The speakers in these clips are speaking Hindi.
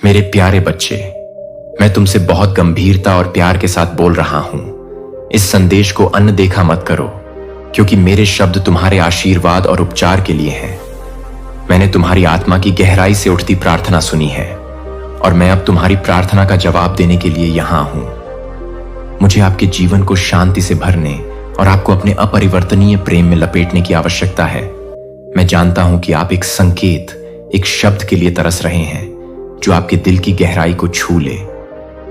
मेरे प्यारे बच्चे, मैं तुमसे बहुत गंभीरता और प्यार के साथ बोल रहा हूं। इस संदेश को अनदेखा मत करो, क्योंकि मेरे शब्द तुम्हारे आशीर्वाद और उपचार के लिए हैं। मैंने तुम्हारी आत्मा की गहराई से उठती प्रार्थना सुनी है और मैं अब तुम्हारी प्रार्थना का जवाब देने के लिए यहां हूं। मुझे आपके जीवन को शांति से भरने और आपको अपने अपरिवर्तनीय प्रेम में लपेटने की आवश्यकता है। मैं जानता हूं कि आप एक संकेत, एक शब्द के लिए तरस रहे हैं जो आपके दिल की गहराई को छू ले।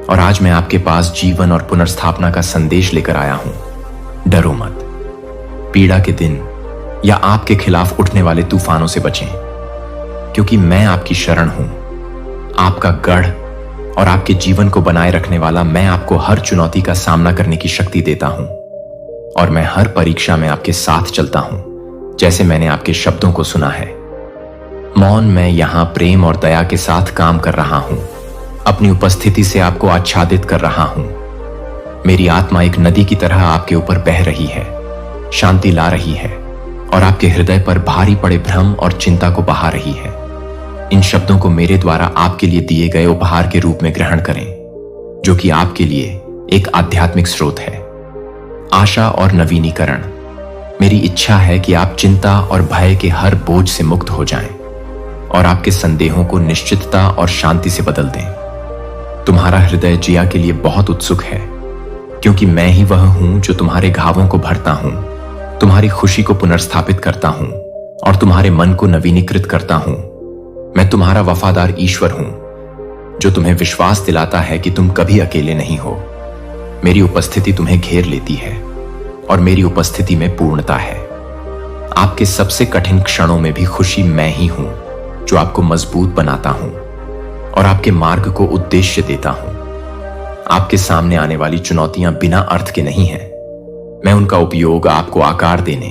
और आज मैं आपके पास जीवन और पुनर्स्थापना का संदेश लेकर आया हूं। डरो मत। पीड़ा के दिन या आपके खिलाफ उठने वाले तूफानों से बचें, क्योंकि मैं आपकी शरण हूं, आपका गढ़ और आपके जीवन को बनाए रखने वाला। मैं आपको हर चुनौती का सामना करने की शक्ति देता हूं और मैं हर परीक्षा में आपके साथ चलता हूं, जैसे मैंने आपके शब्दों को सुना है। मौन में यहां प्रेम और दया के साथ काम कर रहा हूं, अपनी उपस्थिति से आपको आच्छादित कर रहा हूं। मेरी आत्मा एक नदी की तरह आपके ऊपर बह रही है, शांति ला रही है और आपके हृदय पर भारी पड़े भ्रम और चिंता को बहा रही है। इन शब्दों को मेरे द्वारा आपके लिए दिए गए उपहार के रूप में ग्रहण करें, जो कि आपके लिए एक आध्यात्मिक स्रोत है, आशा और नवीनीकरण। मेरी इच्छा है कि आप चिंता और भय के हर बोझ से मुक्त हो जाएं और आपके संदेहों को निश्चितता और शांति से बदल दें। तुम्हारा हृदय जिया के लिए बहुत उत्सुक है, क्योंकि मैं ही वह हूं जो तुम्हारे घावों को भरता हूं, तुम्हारी खुशी को पुनर्स्थापित करता हूं और तुम्हारे मन को नवीनीकृत करता हूं। मैं तुम्हारा वफादार ईश्वर हूं, जो तुम्हें विश्वास दिलाता है कि तुम कभी अकेले नहीं हो। मेरी उपस्थिति तुम्हें घेर लेती है और मेरी उपस्थिति में पूर्णता है। आपके सबसे कठिन क्षणों में भी खुशी मैं ही हूं, जो आपको मजबूत बनाता हूं और आपके मार्ग को उद्देश्य देता हूं। आपके सामने आने वाली चुनौतियां बिना अर्थ के नहीं हैं। मैं उनका उपयोग आपको आकार देने,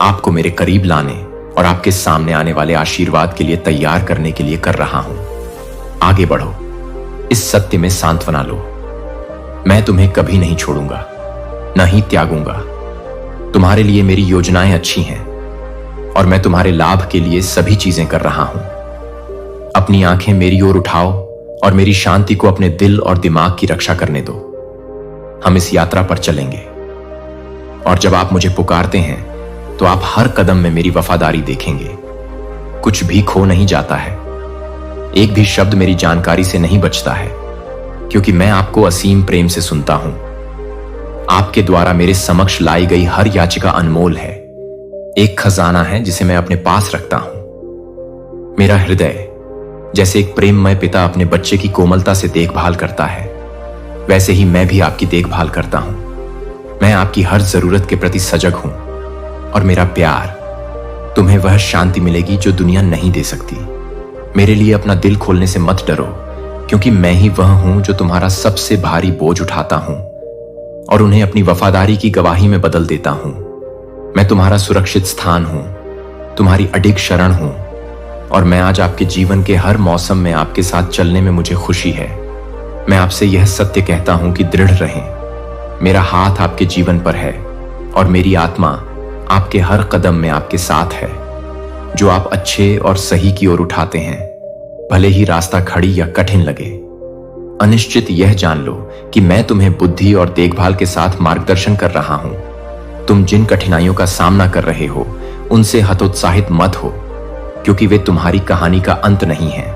आपको मेरे करीब लाने और आपके सामने आने वाले आशीर्वाद के लिए तैयार करने के लिए कर रहा हूं। आगे बढ़ो, इस सत्य में सांत्वना लो। मैं तुम्हें कभी नहीं छोड़ूंगा, न ही त्यागूंगा। तुम्हारे लिए मेरी योजनाएं अच्छी हैं और मैं तुम्हारे लाभ के लिए सभी चीजें कर रहा हूं। अपनी आंखें मेरी ओर उठाओ और मेरी शांति को अपने दिल और दिमाग की रक्षा करने दो। हम इस यात्रा पर चलेंगे और जब आप मुझे पुकारते हैं तो आप हर कदम में मेरी वफादारी देखेंगे। कुछ भी खो नहीं जाता है, एक भी शब्द मेरी जानकारी से नहीं बचता है, क्योंकि मैं आपको असीम प्रेम से सुनता हूं। आपके द्वारा मेरे समक्ष लाई गई हर याचिका अनमोल है, एक खजाना है जिसे मैं अपने पास रखता हूं। मेरा हृदय जैसे एक प्रेममय पिता अपने बच्चे की कोमलता से देखभाल करता है, वैसे ही मैं भी आपकी देखभाल करता हूं। मैं आपकी हर जरूरत के प्रति सजग हूं और मेरा प्यार, तुम्हें वह शांति मिलेगी जो दुनिया नहीं दे सकती। मेरे लिए अपना दिल खोलने से मत डरो, क्योंकि मैं ही वह हूं जो तुम्हारा सबसे भारी बोझ उठाता हूं और उन्हें अपनी वफादारी की गवाही में बदल देता हूं। मैं तुम्हारा सुरक्षित स्थान हूं, तुम्हारी अडिग शरण हूं और मैं आज आपके जीवन के हर मौसम में आपके साथ चलने में मुझे खुशी है। मैं आपसे यह सत्य कहता हूं कि दृढ़ रहें। मेरा हाथ आपके जीवन पर है और मेरी आत्मा आपके हर कदम में आपके साथ है। जो आप अच्छे और सही की ओर उठाते हैं, भले ही रास्ता खड़ी या कठिन लगे। अनिश्चित यह जान लो कि मैं तुम्हें बुद्धि और देखभाल के साथ मार्गदर्शन कर रहा हूं। तुम जिन कठिनाइयों का सामना कर रहे हो, उनसे हतोत्साहित मत हो, क्योंकि वे तुम्हारी कहानी का अंत नहीं है।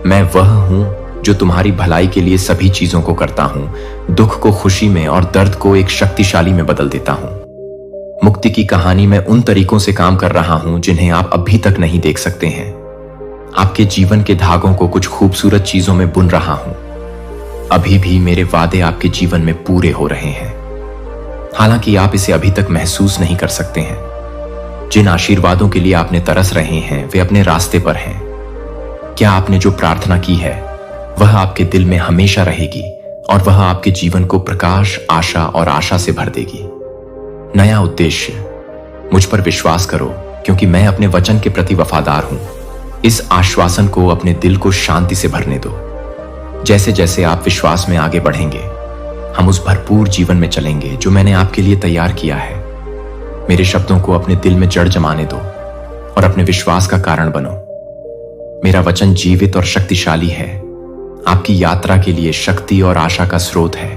मैं वह हूं जो तुम्हारी भलाई के लिए सभी चीजों को करता हूं, दुख को खुशी में और दर्द को एक शक्तिशाली में बदल देता हूं। मुक्ति की कहानी में उन तरीकों से काम कर रहा हूं जिन्हें आप अभी तक नहीं देख सकते हैं। आपके जीवन के धागों को कुछ खूबसूरत चीजों में बुन रहा हूं। अभी भी मेरे वादे आपके जीवन में पूरे हो रहे हैं, हालांकि आप इसे अभी तक महसूस नहीं कर सकते हैं। जिन आशीर्वादों के लिए आपने तरस रहे हैं, वे अपने रास्ते पर हैं। क्या आपने जो प्रार्थना की है, वह आपके दिल में हमेशा रहेगी और वह आपके जीवन को प्रकाश, आशा और आशा से भर देगी। नया उद्देश्य, मुझ पर विश्वास करो, क्योंकि मैं अपने वचन के प्रति वफादार हूं। इस आश्वासन को अपने दिल को शांति से भरने दो। जैसे जैसे आप विश्वास में आगे बढ़ेंगे, हम उस भरपूर जीवन में चलेंगे जो मैंने आपके लिए तैयार किया है। मेरे शब्दों को अपने दिल में जड़ जमाने दो और अपने विश्वास का कारण बनो। मेरा वचन जीवित और शक्तिशाली है आपकी यात्रा के लिए शक्ति और आशा का स्रोत है।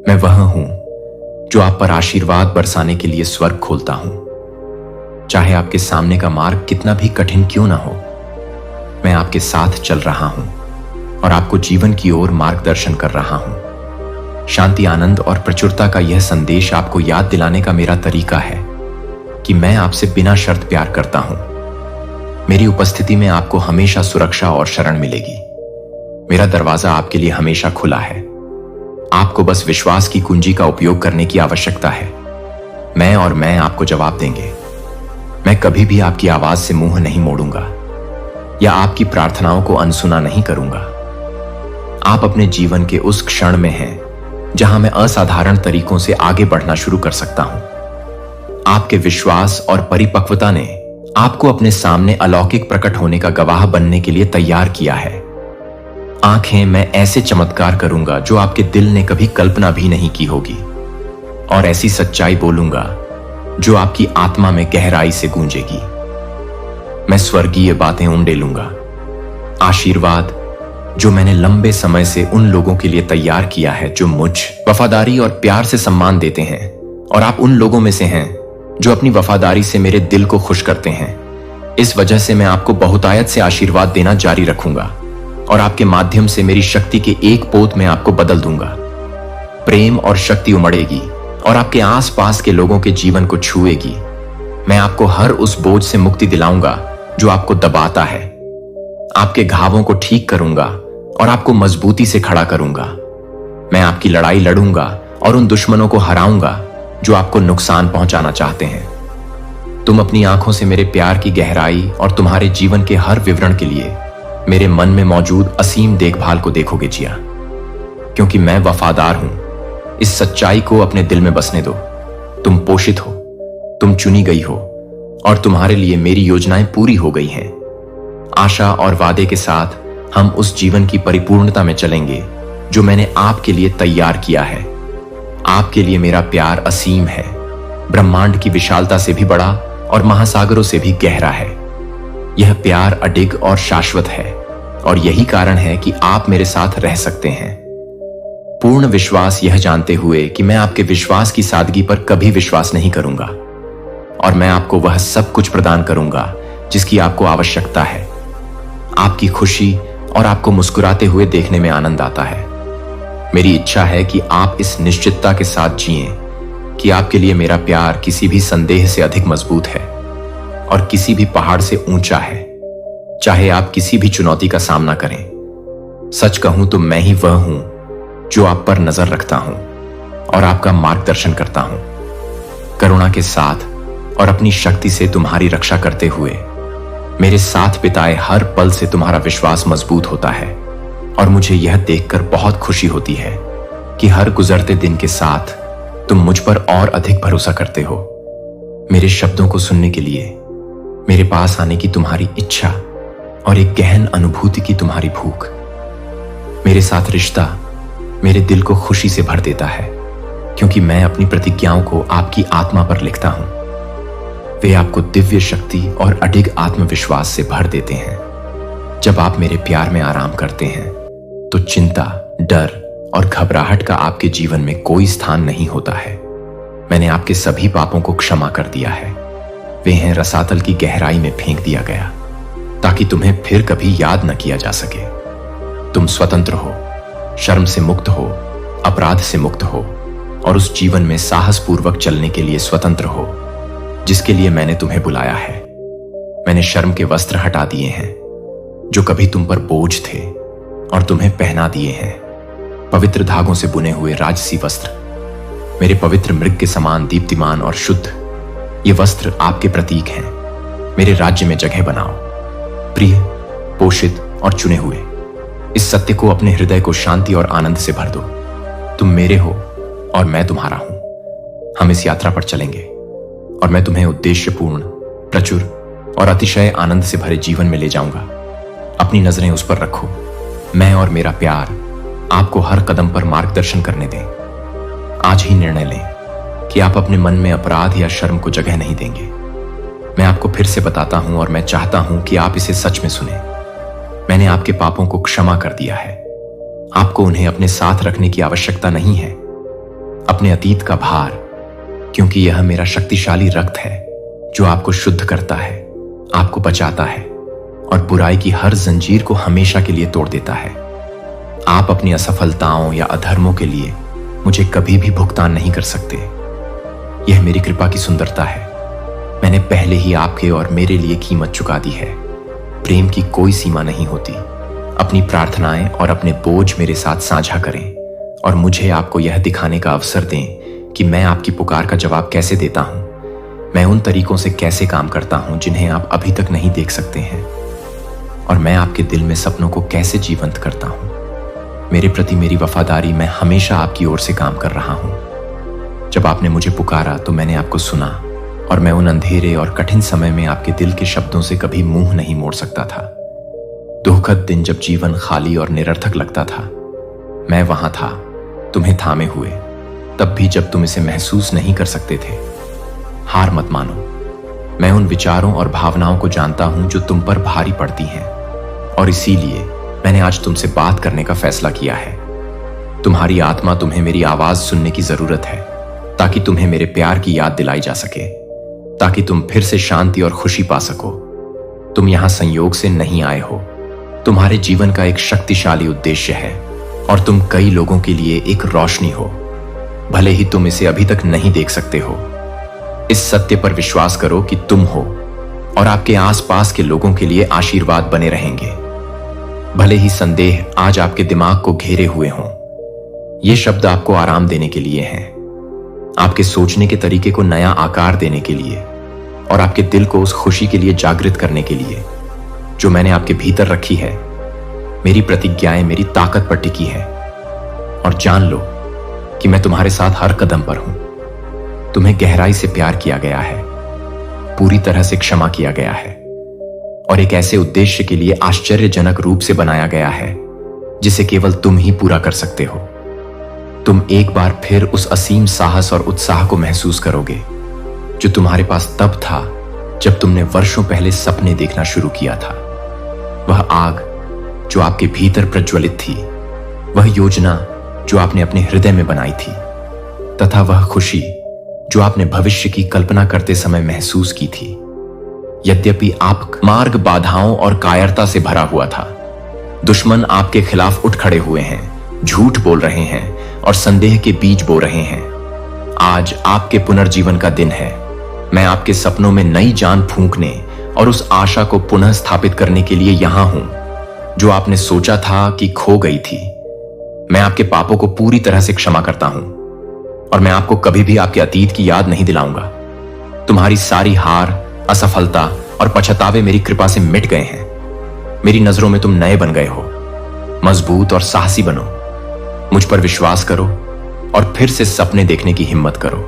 मैं वह हूं जो आप पर आशीर्वाद बरसाने के लिए स्वर्ग खोलता हूं। चाहे आपके सामने का मार्ग कितना भी कठिन क्यों ना हो, मैं आपके साथ चल रहा हूं और आपको जीवन की ओर मार्गदर्शन कर रहा हूं। शांति, आनंद और प्रचुरता का यह संदेश आपको याद दिलाने का मेरा तरीका है कि मैं आपसे बिना शर्त प्यार करता हूं। मेरी उपस्थिति में आपको हमेशा सुरक्षा और शरण मिलेगी। मेरा दरवाजा आपके लिए हमेशा खुला है। आपको बस विश्वास की कुंजी का उपयोग करने की आवश्यकता है। मैं आपको जवाब देंगे। मैं कभी भी आपकी आवाज से मुंह नहीं मोड़ूंगा या आपकी प्रार्थनाओं को अनसुना नहीं करूंगा। आप अपने जीवन के उस क्षण में हैं जहां मैं असाधारण तरीकों से आगे बढ़ना शुरू कर सकता हूं। आपके विश्वास और परिपक्वता ने आपको अपने सामने अलौकिक प्रकट होने का गवाह बनने के लिए तैयार किया है। आंखें, मैं ऐसे चमत्कार करूंगा जो आपके दिल ने कभी कल्पना भी नहीं की होगी, और ऐसी सच्चाई बोलूंगा जो आपकी आत्मा में गहराई से गूंजेगी। मैं स्वर्गीय बातें उंडेलूंगा, आशीर्वाद जो मैंने लंबे समय से उन लोगों के लिए तैयार किया है जो मुझ वफादारी और प्यार से सम्मान देते हैं, और आप उन लोगों में से हैं जो अपनी वफादारी से मेरे दिल को खुश करते हैं। इस वजह से मैं आपको बहुतायत से आशीर्वाद देना जारी रखूंगा और आपके माध्यम से मेरी शक्ति के एक पोत में आपको बदल दूंगा। प्रेम और शक्ति उमड़ेगी और आपके आसपास के लोगों के जीवन को छुएगी। मैं आपको हर उस बोझ से मुक्ति दिलाऊंगा जो आपको दबाता है। आपके घावों को ठीक करूंगा और आपको मजबूती से खड़ा करूंगा। मैं आपकी लड़ाई लड़ूंगा और उन दुश्मनों को हराऊंगा जो आपको नुकसान पहुंचाना चाहते हैं। तुम अपनी आंखों से मेरे प्यार की गहराई और तुम्हारे जीवन के हर विवरण के लिए मेरे मन में मौजूद असीम देखभाल को देखोगे जिया, क्योंकि मैं वफादार हूं। इस सच्चाई को अपने दिल में बसने दो। तुम पोषित हो, तुम चुनी गई हो, और तुम्हारे लिए मेरी योजनाएं पूरी हो गई हैं। आशा और वादे के साथ हम उस जीवन की परिपूर्णता में चलेंगे जो मैंने आपके लिए तैयार किया है। आपके लिए मेरा प्यार असीम है, ब्रह्मांड की विशालता से भी बड़ा और महासागरों से भी गहरा है। यह प्यार अडिग और शाश्वत है, और यही कारण है कि आप मेरे साथ रह सकते हैं। पूर्ण विश्वास, यह जानते हुए कि मैं आपके विश्वास की सादगी पर कभी विश्वास नहीं करूंगा, और मैं आपको वह सब कुछ प्रदान करूंगा जिसकी आपको आवश्यकता है। आपकी खुशी और आपको मुस्कुराते हुए देखने में आनंद आता है। मेरी इच्छा है कि आप इस निश्चितता के साथ जिएं कि आपके लिए मेरा प्यार किसी भी संदेह से अधिक मजबूत है और किसी भी पहाड़ से ऊंचा है, चाहे आप किसी भी चुनौती का सामना करें। सच कहूं तो मैं ही वह हूं जो आप पर नजर रखता हूं और आपका मार्गदर्शन करता हूं। करुणा के साथ और अपनी शक्ति से तुम्हारी रक्षा करते हुए मेरे साथ बिताए हर पल से तुम्हारा विश्वास मजबूत होता है, और मुझे यह देखकर बहुत खुशी होती है कि हर गुजरते दिन के साथ तुम मुझ पर और अधिक भरोसा करते हो। मेरे शब्दों को सुनने के लिए मेरे पास आने की तुम्हारी इच्छा और एक गहन अनुभूति की तुम्हारी भूख, मेरे साथ रिश्ता मेरे दिल को खुशी से भर देता है, क्योंकि मैं अपनी प्रतिज्ञाओं को आपकी आत्मा पर लिखता हूं। वे आपको दिव्य शक्ति और अडिग आत्मविश्वास से भर देते हैं। जब आप मेरे प्यार में आराम करते हैं तो चिंता, डर और घबराहट का आपके जीवन में कोई स्थान नहीं होता है। मैंने आपके सभी पापों को क्षमा कर दिया है। वे हैं रसातल की गहराई में फेंक दिया गया, ताकि तुम्हें फिर कभी याद न किया जा सके। तुम स्वतंत्र हो, शर्म से मुक्त हो, अपराध से मुक्त हो, और उस जीवन में साहसपूर्वक चलने के लिए स्वतंत्र हो जिसके लिए मैंने तुम्हें बुलाया है। मैंने शर्म के वस्त्र हटा दिए हैं जो कभी तुम पर बोझ थे, और तुम्हें पहना दिए हैं पवित्र धागों से बुने हुए राजसी वस्त्र, मेरे पवित्र मृग के समान दीप्तिमान और शुद्ध। ये वस्त्र आपके प्रतीक हैं। मेरे राज्य में जगह बनाओ, प्रिय, पोषित और चुने हुए। इस सत्य को अपने हृदय को शांति और आनंद से भर दो। तुम मेरे हो और मैं तुम्हारा हूं। हम इस यात्रा पर चलेंगे और मैं तुम्हें उद्देश्यपूर्ण, प्रचुर और अतिशय आनंद से भरे जीवन में ले जाऊंगा। अपनी नजरें उस पर रखो। मैं और मेरा प्यार आपको हर कदम पर मार्गदर्शन करने दें। आज ही निर्णय लें कि आप अपने मन में अपराध या शर्म को जगह नहीं देंगे। मैं आपको फिर से बताता हूं और मैं चाहता हूं कि आप इसे सच में सुने। मैंने आपके पापों को क्षमा कर दिया है। आपको उन्हें अपने साथ रखने की आवश्यकता नहीं है। अपने अतीत का भार, क्योंकि यह मेरा शक्तिशाली रक्त है जो आपको शुद्ध करता है, आपको बचाता है और बुराई की हर जंजीर को हमेशा के लिए तोड़ देता है। आप अपनी असफलताओं या अधर्मों के लिए मुझे कभी भी भुगतान नहीं कर सकते। यह मेरी कृपा की सुंदरता है। मैंने पहले ही आपके और मेरे लिए कीमत चुका दी है। प्रेम की कोई सीमा नहीं होती। अपनी प्रार्थनाएं और अपने बोझ मेरे साथ साझा करें और मुझे आपको यह दिखाने का अवसर दें कि मैं आपकी पुकार का जवाब कैसे देता हूं। मैं उन तरीकों से कैसे काम करता हूं जिन्हें आप अभी तक नहीं देख सकते हैं, और मैं आपके दिल में सपनों को कैसे जीवंत करता हूं। मेरे प्रति मेरी वफादारी, मैं हमेशा आपकी ओर से काम कर रहा हूं। जब आपने मुझे पुकारा तो मैंने आपको सुना, और मैं उन अंधेरे और कठिन समय में आपके दिल के शब्दों से कभी मुंह नहीं मोड़ सकता था। दुखद दिन जब जीवन खाली और निरर्थक लगता था, मैं वहां था, तुम्हें थामे हुए, तब भी जब तुम इसे महसूस नहीं कर सकते थे। हार मत मानो। मैं उन विचारों और भावनाओं को जानता हूं जो तुम पर भारी पड़ती हैं, और इसीलिए मैंने आज तुमसे बात करने का फैसला किया है। तुम्हारी आत्मा, तुम्हें मेरी आवाज सुनने की जरूरत है, ताकि तुम्हें मेरे प्यार की याद दिलाई जा सके, ताकि तुम फिर से शांति और खुशी पा सको। तुम यहां संयोग से नहीं आए हो। तुम्हारे जीवन का एक शक्तिशाली उद्देश्य है, और तुम कई लोगों के लिए एक रोशनी हो, भले ही तुम इसे अभी तक नहीं देख सकते हो। इस सत्य पर विश्वास करो कि तुम हो, और आपके आसपास के लोगों के लिए आशीर्वाद बने रहेंगे। भले ही संदेह आज आपके दिमाग को घेरे हुए हों, ये शब्द आपको आराम देने के लिए हैं, आपके सोचने के तरीके को नया आकार देने के लिए, और आपके दिल को उस खुशी के लिए जागृत करने के लिए जो मैंने आपके भीतर रखी है। मेरी प्रतिज्ञाएं मेरी ताकत पर टिकी है, और जान लो कि मैं तुम्हारे साथ हर कदम पर हूं। तुम्हें गहराई से प्यार किया गया है, पूरी तरह से क्षमा किया गया है, और एक ऐसे उद्देश्य के लिए आश्चर्यजनक रूप से बनाया गया है जिसे केवल तुम ही पूरा कर सकते हो। तुम एक बार फिर उस असीम साहस और उत्साह को महसूस करोगे जो तुम्हारे पास तब था जब तुमने वर्षों पहले सपने देखना शुरू किया था। वह आग जो आपके भीतर प्रज्वलित थी, वह योजना जो आपने अपने हृदय में बनाई थी, तथा वह खुशी जो आपने भविष्य की कल्पना करते समय महसूस की थी। यद्यपि आप मार्ग बाधाओं और कायरता से भरा हुआ था, दुश्मन आपके खिलाफ उठ खड़े हुए हैं, झूठ बोल रहे हैं और संदेह के बीज बो रहे हैं। आज आपके पुनर्जीवन का दिन है। मैं आपके सपनों में नई जान फूंकने और उस आशा को पुनः स्थापित करने के लिए यहां हूं जो आपने सोचा था कि खो गई थी। मैं आपके पापों को पूरी तरह से क्षमा करता हूं, और मैं आपको कभी भी आपके अतीत की याद नहीं दिलाऊंगा। तुम्हारी सारी हार, असफलता और पछतावे मेरी कृपा से मिट गए हैं। मेरी नजरों में तुम नए बन गए हो। मजबूत और साहसी बनो, मुझ पर विश्वास करो और फिर से सपने देखने की हिम्मत करो।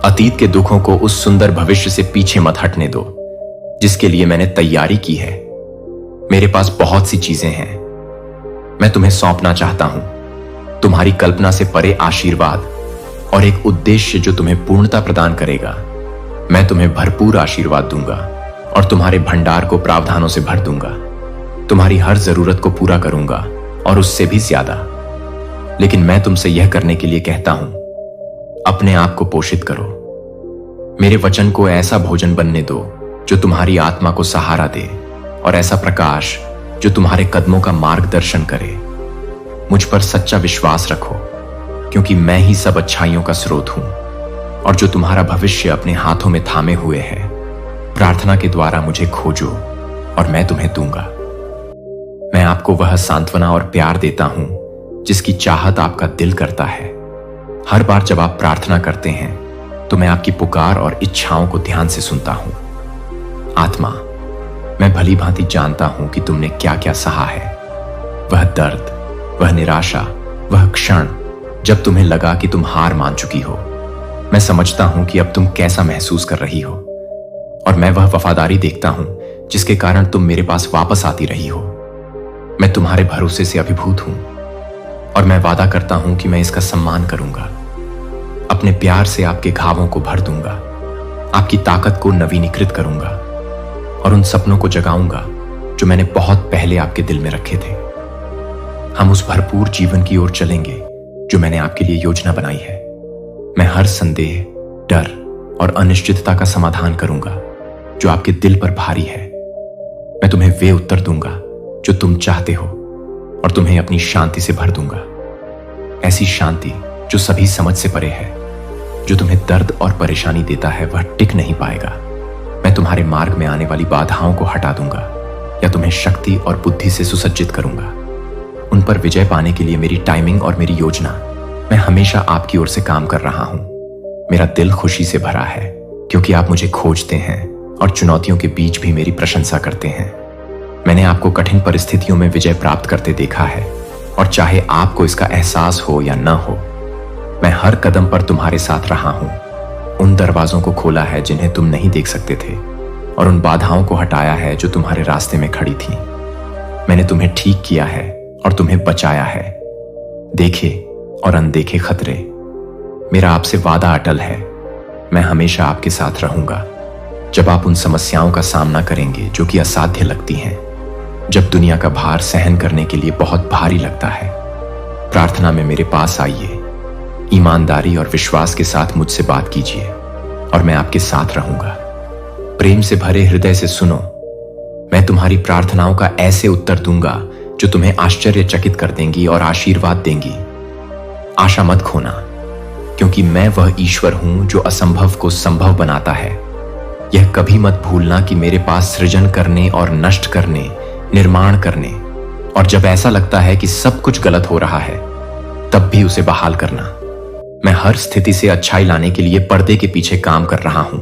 अतीत के दुखों को उस सुंदर भविष्य से पीछे मत हटने दो जिसके लिए मैंने तैयारी की है। मेरे पास बहुत सी चीजें हैं। मैं तुम्हें सौंपना चाहता हूं तुम्हारी कल्पना से परे आशीर्वाद और एक उद्देश्य जो तुम्हें पूर्णता प्रदान करेगा। मैं तुम्हें भरपूर आशीर्वाद दूंगा और तुम्हारे भंडार को प्रावधानों से भर दूंगा। तुम्हारी हर जरूरत को पूरा करूंगा और उससे भी ज्यादा। लेकिन मैं तुमसे यह करने के लिए कहता हूं, अपने आप को पोषित करो। मेरे वचन को ऐसा भोजन बनने दो जो तुम्हारी आत्मा को सहारा दे, और ऐसा प्रकाश जो तुम्हारे कदमों का मार्गदर्शन करे। मुझ पर सच्चा विश्वास रखो, क्योंकि मैं ही सब अच्छाइयों का स्रोत हूं, और जो तुम्हारा भविष्य अपने हाथों में थामे हुए है। प्रार्थना के द्वारा मुझे खोजो और मैं तुम्हें दूंगा। मैं आपको वह सांत्वना और प्यार देता हूं जिसकी चाहत आपका दिल करता है। हर बार जब आप प्रार्थना करते हैं तो मैं आपकी पुकार और इच्छाओं को ध्यान से सुनता हूं। आत्मा, मैं भली भांति जानता हूं कि तुमने क्या क्या सहा है। वह दर्द, वह निराशा, वह क्षण जब तुम्हें लगा कि तुम हार मान चुकी हो। मैं समझता हूं कि अब तुम कैसा महसूस कर रही हो, और मैं वह वफादारी देखता हूं जिसके कारण तुम मेरे पास वापस आती रही हो। मैं तुम्हारे भरोसे से अभिभूत हूं, और मैं वादा करता हूं कि मैं इसका सम्मान करूंगा। अपने प्यार से आपके घावों को भर दूंगा, आपकी ताकत को नवीनीकृत करूंगा और उन सपनों को जगाऊंगा जो मैंने बहुत पहले आपके दिल में रखे थे। हम उस भरपूर जीवन की ओर चलेंगे जो मैंने आपके लिए योजना बनाई है। मैं हर संदेह, डर और अनिश्चितता का समाधान करूंगा जो आपके दिल पर भारी है। मैं तुम्हें वे उत्तर दूंगा जो तुम चाहते हो और तुम्हें अपनी शांति से भर दूंगा। ऐसी शांति जो सभी समझ से परे है। जो तुम्हें दर्द और परेशानी देता है वह टिक नहीं पाएगा। मैं तुम्हारे मार्ग में आने वाली बाधाओं को हटा दूंगा या तुम्हें शक्ति और बुद्धि से सुसज्जित करूंगा। उन पर विजय पाने के लिए मेरी टाइमिंग और मेरी योजना, मैं हमेशा आपकी ओर से काम कर रहा हूं। मेरा दिल खुशी से भरा है क्योंकि आप मुझे खोजते हैं और चुनौतियों के बीच भी मेरी प्रशंसा करते हैं। मैंने आपको कठिन परिस्थितियों में विजय प्राप्त करते देखा है और चाहे आपको इसका एहसास हो या न हो, मैं हर कदम पर तुम्हारे साथ रहा हूं। उन दरवाजों को खोला है जिन्हें तुम नहीं देख सकते थे और उन बाधाओं को हटाया है जो तुम्हारे रास्ते में खड़ी थी। मैंने तुम्हें ठीक किया है और तुम्हें बचाया है। देखे और अनदेखे खतरे, मेरा आपसे वादा अटल है। मैं हमेशा आपके साथ रहूंगा जब आप उन समस्याओं का सामना करेंगे जो कि असाध्य लगती हैं, जब दुनिया का भार सहन करने के लिए बहुत भारी लगता है। प्रार्थना में मेरे पास आइए, ईमानदारी और विश्वास के साथ मुझसे बात कीजिए और मैं आपके साथ रहूंगा। प्रेम से भरे हृदय से सुनो, मैं तुम्हारी प्रार्थनाओं का ऐसे उत्तर दूंगा जो तुम्हें आश्चर्यचकित कर देंगी और आशीर्वाद देंगी। आशा मत खोना, क्योंकि मैं वह ईश्वर हूं जो असंभव को संभव बनाता है। यह कभी मत भूलना कि मेरे पास सृजन करने और नष्ट करने, निर्माण करने और जब ऐसा लगता है कि सब कुछ गलत हो रहा है तब भी उसे बहाल करना। मैं हर स्थिति से अच्छाई लाने के लिए पर्दे के पीछे काम कर रहा हूं।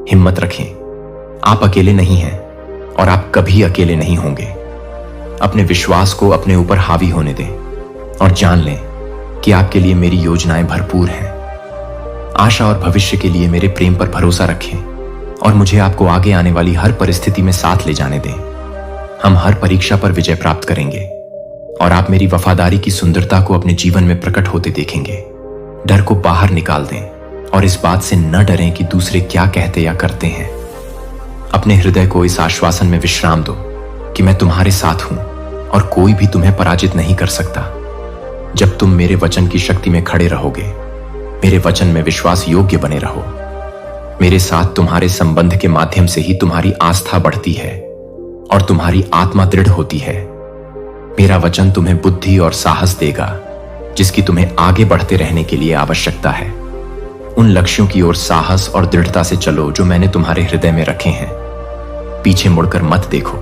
हिम्मत रखें, आप अकेले नहीं हैं और आप कभी अकेले नहीं होंगे। अपने विश्वास को अपने ऊपर हावी होने दें और जान लें कि आपके लिए मेरी योजनाएं भरपूर हैं। आशा और भविष्य के लिए मेरे प्रेम पर भरोसा रखें और मुझे आपको आगे आने वाली हर परिस्थिति में साथ ले जाने दें। हम हर परीक्षा पर विजय प्राप्त करेंगे और आप मेरी वफादारी की सुंदरता को अपने जीवन में प्रकट होते देखेंगे। डर को बाहर निकाल दें और इस बात से न डरें कि दूसरे क्या कहते या करते हैं। अपने हृदय को इस आश्वासन में विश्राम दो कि मैं तुम्हारे साथ हूं और कोई भी तुम्हें पराजित नहीं कर सकता। जब तुम मेरे वचन की शक्ति में खड़े रहोगे, मेरे वचन में विश्वास योग्य बने रहो। मेरे साथ तुम्हारे संबंध के माध्यम से ही तुम्हारी आस्था बढ़ती है और तुम्हारी आत्मा दृढ़ होती है। मेरा वचन तुम्हें बुद्धि और साहस देगा जिसकी तुम्हें आगे बढ़ते रहने के लिए आवश्यकता है। उन लक्ष्यों की ओर साहस और दृढ़ता से चलो जो मैंने तुम्हारे हृदय में रखे हैं। पीछे मुड़कर मत देखो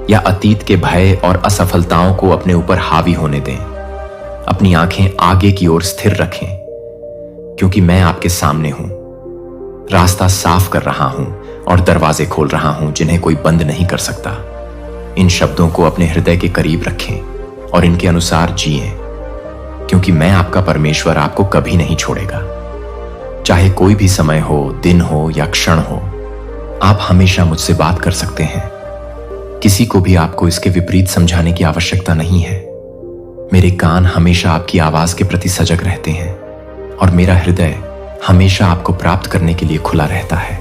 या अतीत के भय और असफलताओं को अपने ऊपर हावी होने दें। अपनी आंखें आगे की ओर स्थिर रखें, क्योंकि मैं आपके सामने हूं, रास्ता साफ कर रहा हूं और दरवाजे खोल रहा हूं जिन्हें कोई बंद नहीं कर सकता। इन शब्दों को अपने हृदय के करीब रखें और इनके अनुसार जिएं, क्योंकि मैं आपका परमेश्वर आपको कभी नहीं छोड़ेगा। चाहे कोई भी समय हो, दिन हो या क्षण हो, आप हमेशा मुझसे बात कर सकते हैं। किसी को भी आपको इसके विपरीत समझाने की आवश्यकता नहीं है। मेरे कान हमेशा आपकी आवाज के प्रति सजग रहते हैं और मेरा हृदय हमेशा आपको प्राप्त करने के लिए खुला रहता है।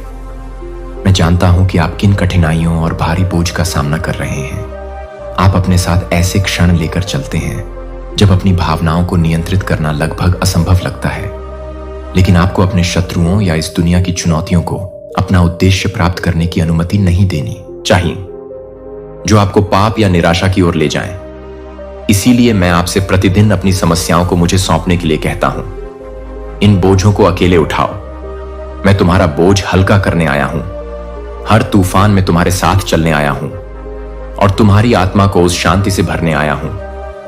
मैं जानता हूं कि आप किन कठिनाइयों और भारी बोझ का सामना कर रहे हैं। आप अपने साथ ऐसे क्षण लेकर चलते हैं जब अपनी भावनाओं को नियंत्रित करना लगभग असंभव लगता है, लेकिन आपको अपने शत्रुओं या इस दुनिया की चुनौतियों को अपना उद्देश्य प्राप्त करने की अनुमति नहीं देनी चाहिए, जो आपको पाप या निराशा की ओर ले जाएं। इसीलिए मैं आपसे प्रतिदिन अपनी समस्याओं को मुझे सौंपने के लिए कहता हूं। इन बोझों को अकेले उठाओ, मैं तुम्हारा बोझ हल्का करने आया हूं। हर तूफान में तुम्हारे साथ चलने आया हूं और तुम्हारी आत्मा को उस शांति से भरने आया हूं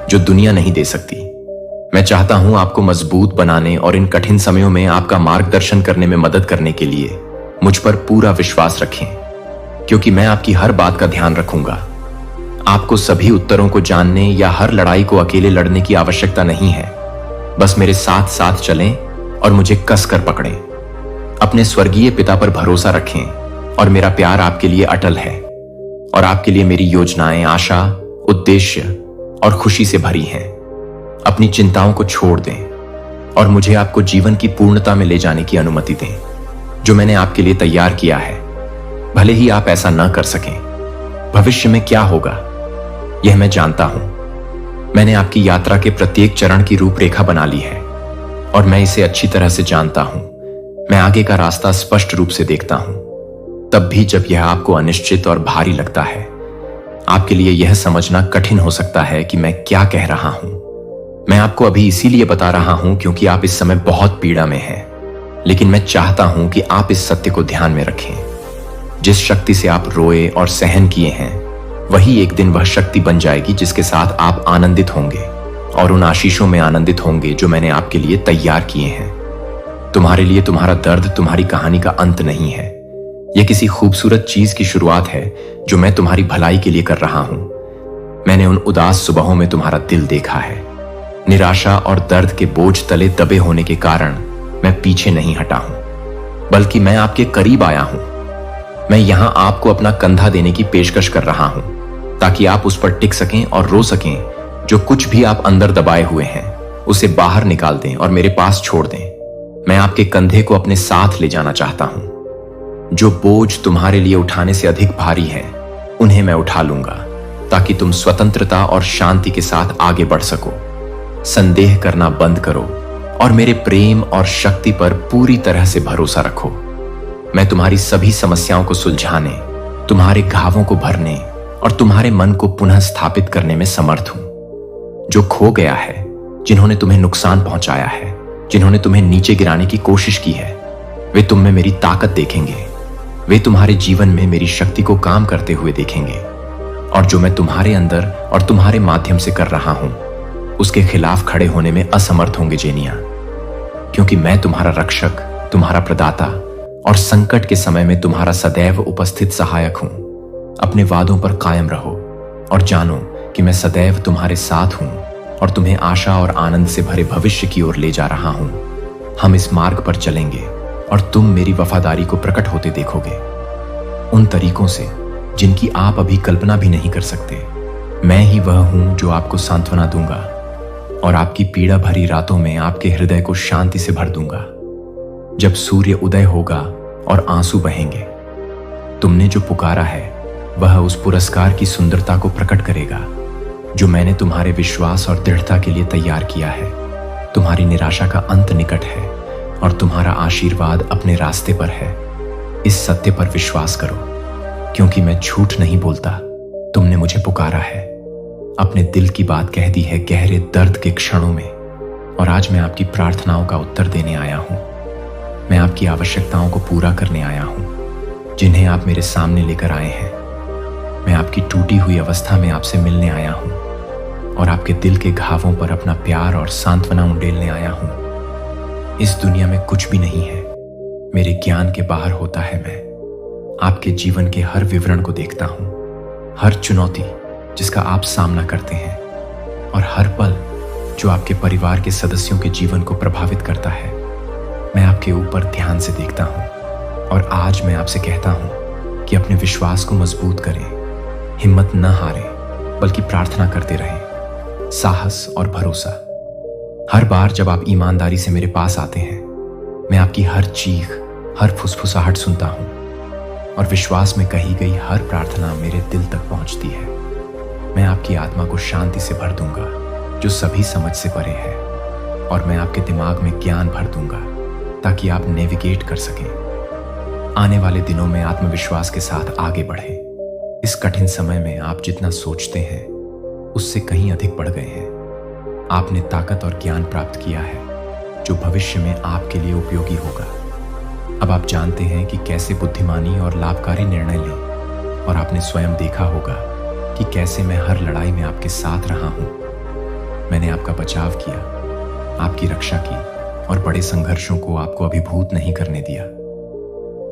जो दुनिया नहीं दे सकती। मैं चाहता हूं आपको मजबूत बनाने और इन कठिन समयों में आपका मार्गदर्शन करने में मदद करने के लिए मुझ पर पूरा विश्वास रखें, क्योंकि मैं आपकी हर बात का ध्यान रखूंगा। आपको सभी उत्तरों को जानने या हर लड़ाई को अकेले लड़ने की आवश्यकता नहीं है। बस मेरे साथ साथ चलें और मुझे कसकर पकड़ें। अपने स्वर्गीय पिता पर भरोसा रखें और मेरा प्यार आपके लिए अटल है और आपके लिए मेरी योजनाएं आशा, उद्देश्य और खुशी से भरी हैं। अपनी चिंताओं को छोड़ दें और मुझे आपको जीवन की पूर्णता में ले जाने की अनुमति दें जो मैंने आपके लिए तैयार किया है। भले ही आप ऐसा न कर सकें, भविष्य में क्या होगा यह मैं जानता हूं। मैंने आपकी यात्रा के प्रत्येक चरण की रूपरेखा बना ली है और मैं इसे अच्छी तरह से जानता हूं। मैं आगे का रास्ता स्पष्ट रूप से देखता हूं। तब भी जब यह आपको अनिश्चित और भारी लगता है, आपके लिए यह समझना कठिन हो सकता है कि मैं क्या कह रहा हूं। मैं आपको अभी इसीलिए बता रहा हूं क्योंकि आप इस समय बहुत पीड़ा में हैं, लेकिन मैं चाहता हूं कि आप इस सत्य को ध्यान में रखें। जिस शक्ति से आप रोए और सहन किए हैं, वही एक दिन वह शक्ति बन जाएगी जिसके साथ आप आनंदित होंगे और उन आशीषों में आनंदित होंगे जो मैंने आपके लिए तैयार किए हैं। तुम्हारे लिए तुम्हारा दर्द तुम्हारी कहानी का अंत नहीं है। यह किसी खूबसूरत चीज की शुरुआत है जो मैं तुम्हारी भलाई के लिए कर रहा हूं। मैंने उन उदास सुबहों में तुम्हारा दिल देखा है। निराशा और दर्द के बोझ तले दबे होने के कारण मैं पीछे नहीं हटा हूं, बल्कि मैं आपके करीब आया हूं। मैं यहां आपको अपना कंधा देने की पेशकश कर रहा हूं ताकि आप उस पर टिक सकें और रो सकें। जो कुछ भी आप अंदर दबाए हुए हैं उसे बाहर निकाल दें और मेरे पास छोड़ दें। मैं आपके कंधे को अपने साथ ले जाना चाहता हूं। जो बोझ तुम्हारे लिए उठाने से अधिक भारी है उन्हें मैं उठा लूंगा ताकि तुम स्वतंत्रता और शांति के साथ आगे बढ़ सको। संदेह करना बंद करो और मेरे प्रेम और शक्ति पर पूरी तरह से भरोसा रखो। मैं तुम्हारी सभी समस्याओं को सुलझाने, तुम्हारे घावों को भरने और तुम्हारे मन को पुनः स्थापित करने में समर्थ हूं। जो खो गया है, जिन्होंने तुम्हें नुकसान पहुंचाया है, जिन्होंने तुम्हें नीचे गिराने की कोशिश की है, वे तुम में मेरी ताकत देखेंगे। वे तुम्हारे जीवन में मेरी शक्ति को काम करते हुए देखेंगे। और जो मैं तुम्हारे अंदर और तुम्हारे माध्यम से कर रहा हूं, उसके खिलाफ खड़े होने में असमर्थ होंगे जेनिया, क्योंकि मैं तुम्हारा रक्षक, तुम्हारा प्रदाता और संकट के समय में तुम्हारा सदैव उपस्थित सहायक हूं। अपने वादों पर कायम रहो और जानो कि मैं सदैव तुम्हारे साथ हूं और तुम्हें आशा और आनंद से भरे भविष्य की ओर ले जा रहा हूं। हम इस मार्ग पर चलेंगे और तुम मेरी वफादारी को प्रकट होते देखोगे, उन तरीकों से जिनकी आप अभी कल्पना भी नहीं कर सकते। मैं ही वह हूं जो आपको सांत्वना दूंगा और आपकी पीड़ा भरी रातों में आपके हृदय को शांति से भर दूंगा। जब सूर्य उदय होगा और आंसू बहेंगे, तुमने जो पुकारा है वह उस पुरस्कार की सुंदरता को प्रकट करेगा जो मैंने तुम्हारे विश्वास और दृढ़ता के लिए तैयार किया है। तुम्हारी निराशा का अंत निकट है और तुम्हारा आशीर्वाद अपने रास्ते पर है। इस सत्य पर विश्वास करो, क्योंकि मैं झूठ नहीं बोलता। तुमने मुझे पुकारा है, अपने दिल की बात कह दी है गहरे दर्द के क्षणों में, और आज मैं आपकी प्रार्थनाओं का उत्तर देने आया हूं। मैं आपकी आवश्यकताओं को पूरा करने आया हूं जिन्हें आप मेरे सामने लेकर आए हैं। मैं आपकी टूटी हुई अवस्था में आपसे मिलने आया हूं और आपके दिल के घावों पर अपना प्यार और सांत्वना उंडेलने आया हूं। इस दुनिया में कुछ भी नहीं है मेरे ज्ञान के बाहर होता है। मैं आपके जीवन के हर विवरण को देखता हूं, हर चुनौती जिसका आप सामना करते हैं और हर पल जो आपके परिवार के सदस्यों के जीवन को प्रभावित करता है। मैं आपके ऊपर ध्यान से देखता हूं और आज मैं आपसे कहता हूं कि अपने विश्वास को मजबूत करें, हिम्मत न हारें, बल्कि प्रार्थना करते रहें। साहस और भरोसा। हर बार जब आप ईमानदारी से मेरे पास आते हैं, मैं आपकी हर चीख, हर फुसफुसाहट सुनता हूं और विश्वास में कही गई हर प्रार्थना मेरे दिल तक पहुंचती है। मैं आपकी आत्मा को शांति से भर दूंगा जो सभी समझ से परे है, और मैं आपके दिमाग में ज्ञान भर दूंगा ताकि आप नेविगेट कर सकें। आने वाले दिनों में आत्मविश्वास के साथ आगे बढ़ें। इस कठिन समय में आप जितना सोचते हैं उससे कहीं अधिक बढ़ गए हैं। आपने ताकत और ज्ञान प्राप्त किया है जो भविष्य में आपके लिए उपयोगी होगा। अब आप जानते हैं कि कैसे बुद्धिमानी और लाभकारी निर्णय लें, और आपने स्वयं देखा होगा कि कैसे मैं हर लड़ाई में आपके साथ रहा हूं। मैंने आपका बचाव किया, आपकी रक्षा की और बड़े संघर्षों को आपको अभिभूत नहीं करने दिया।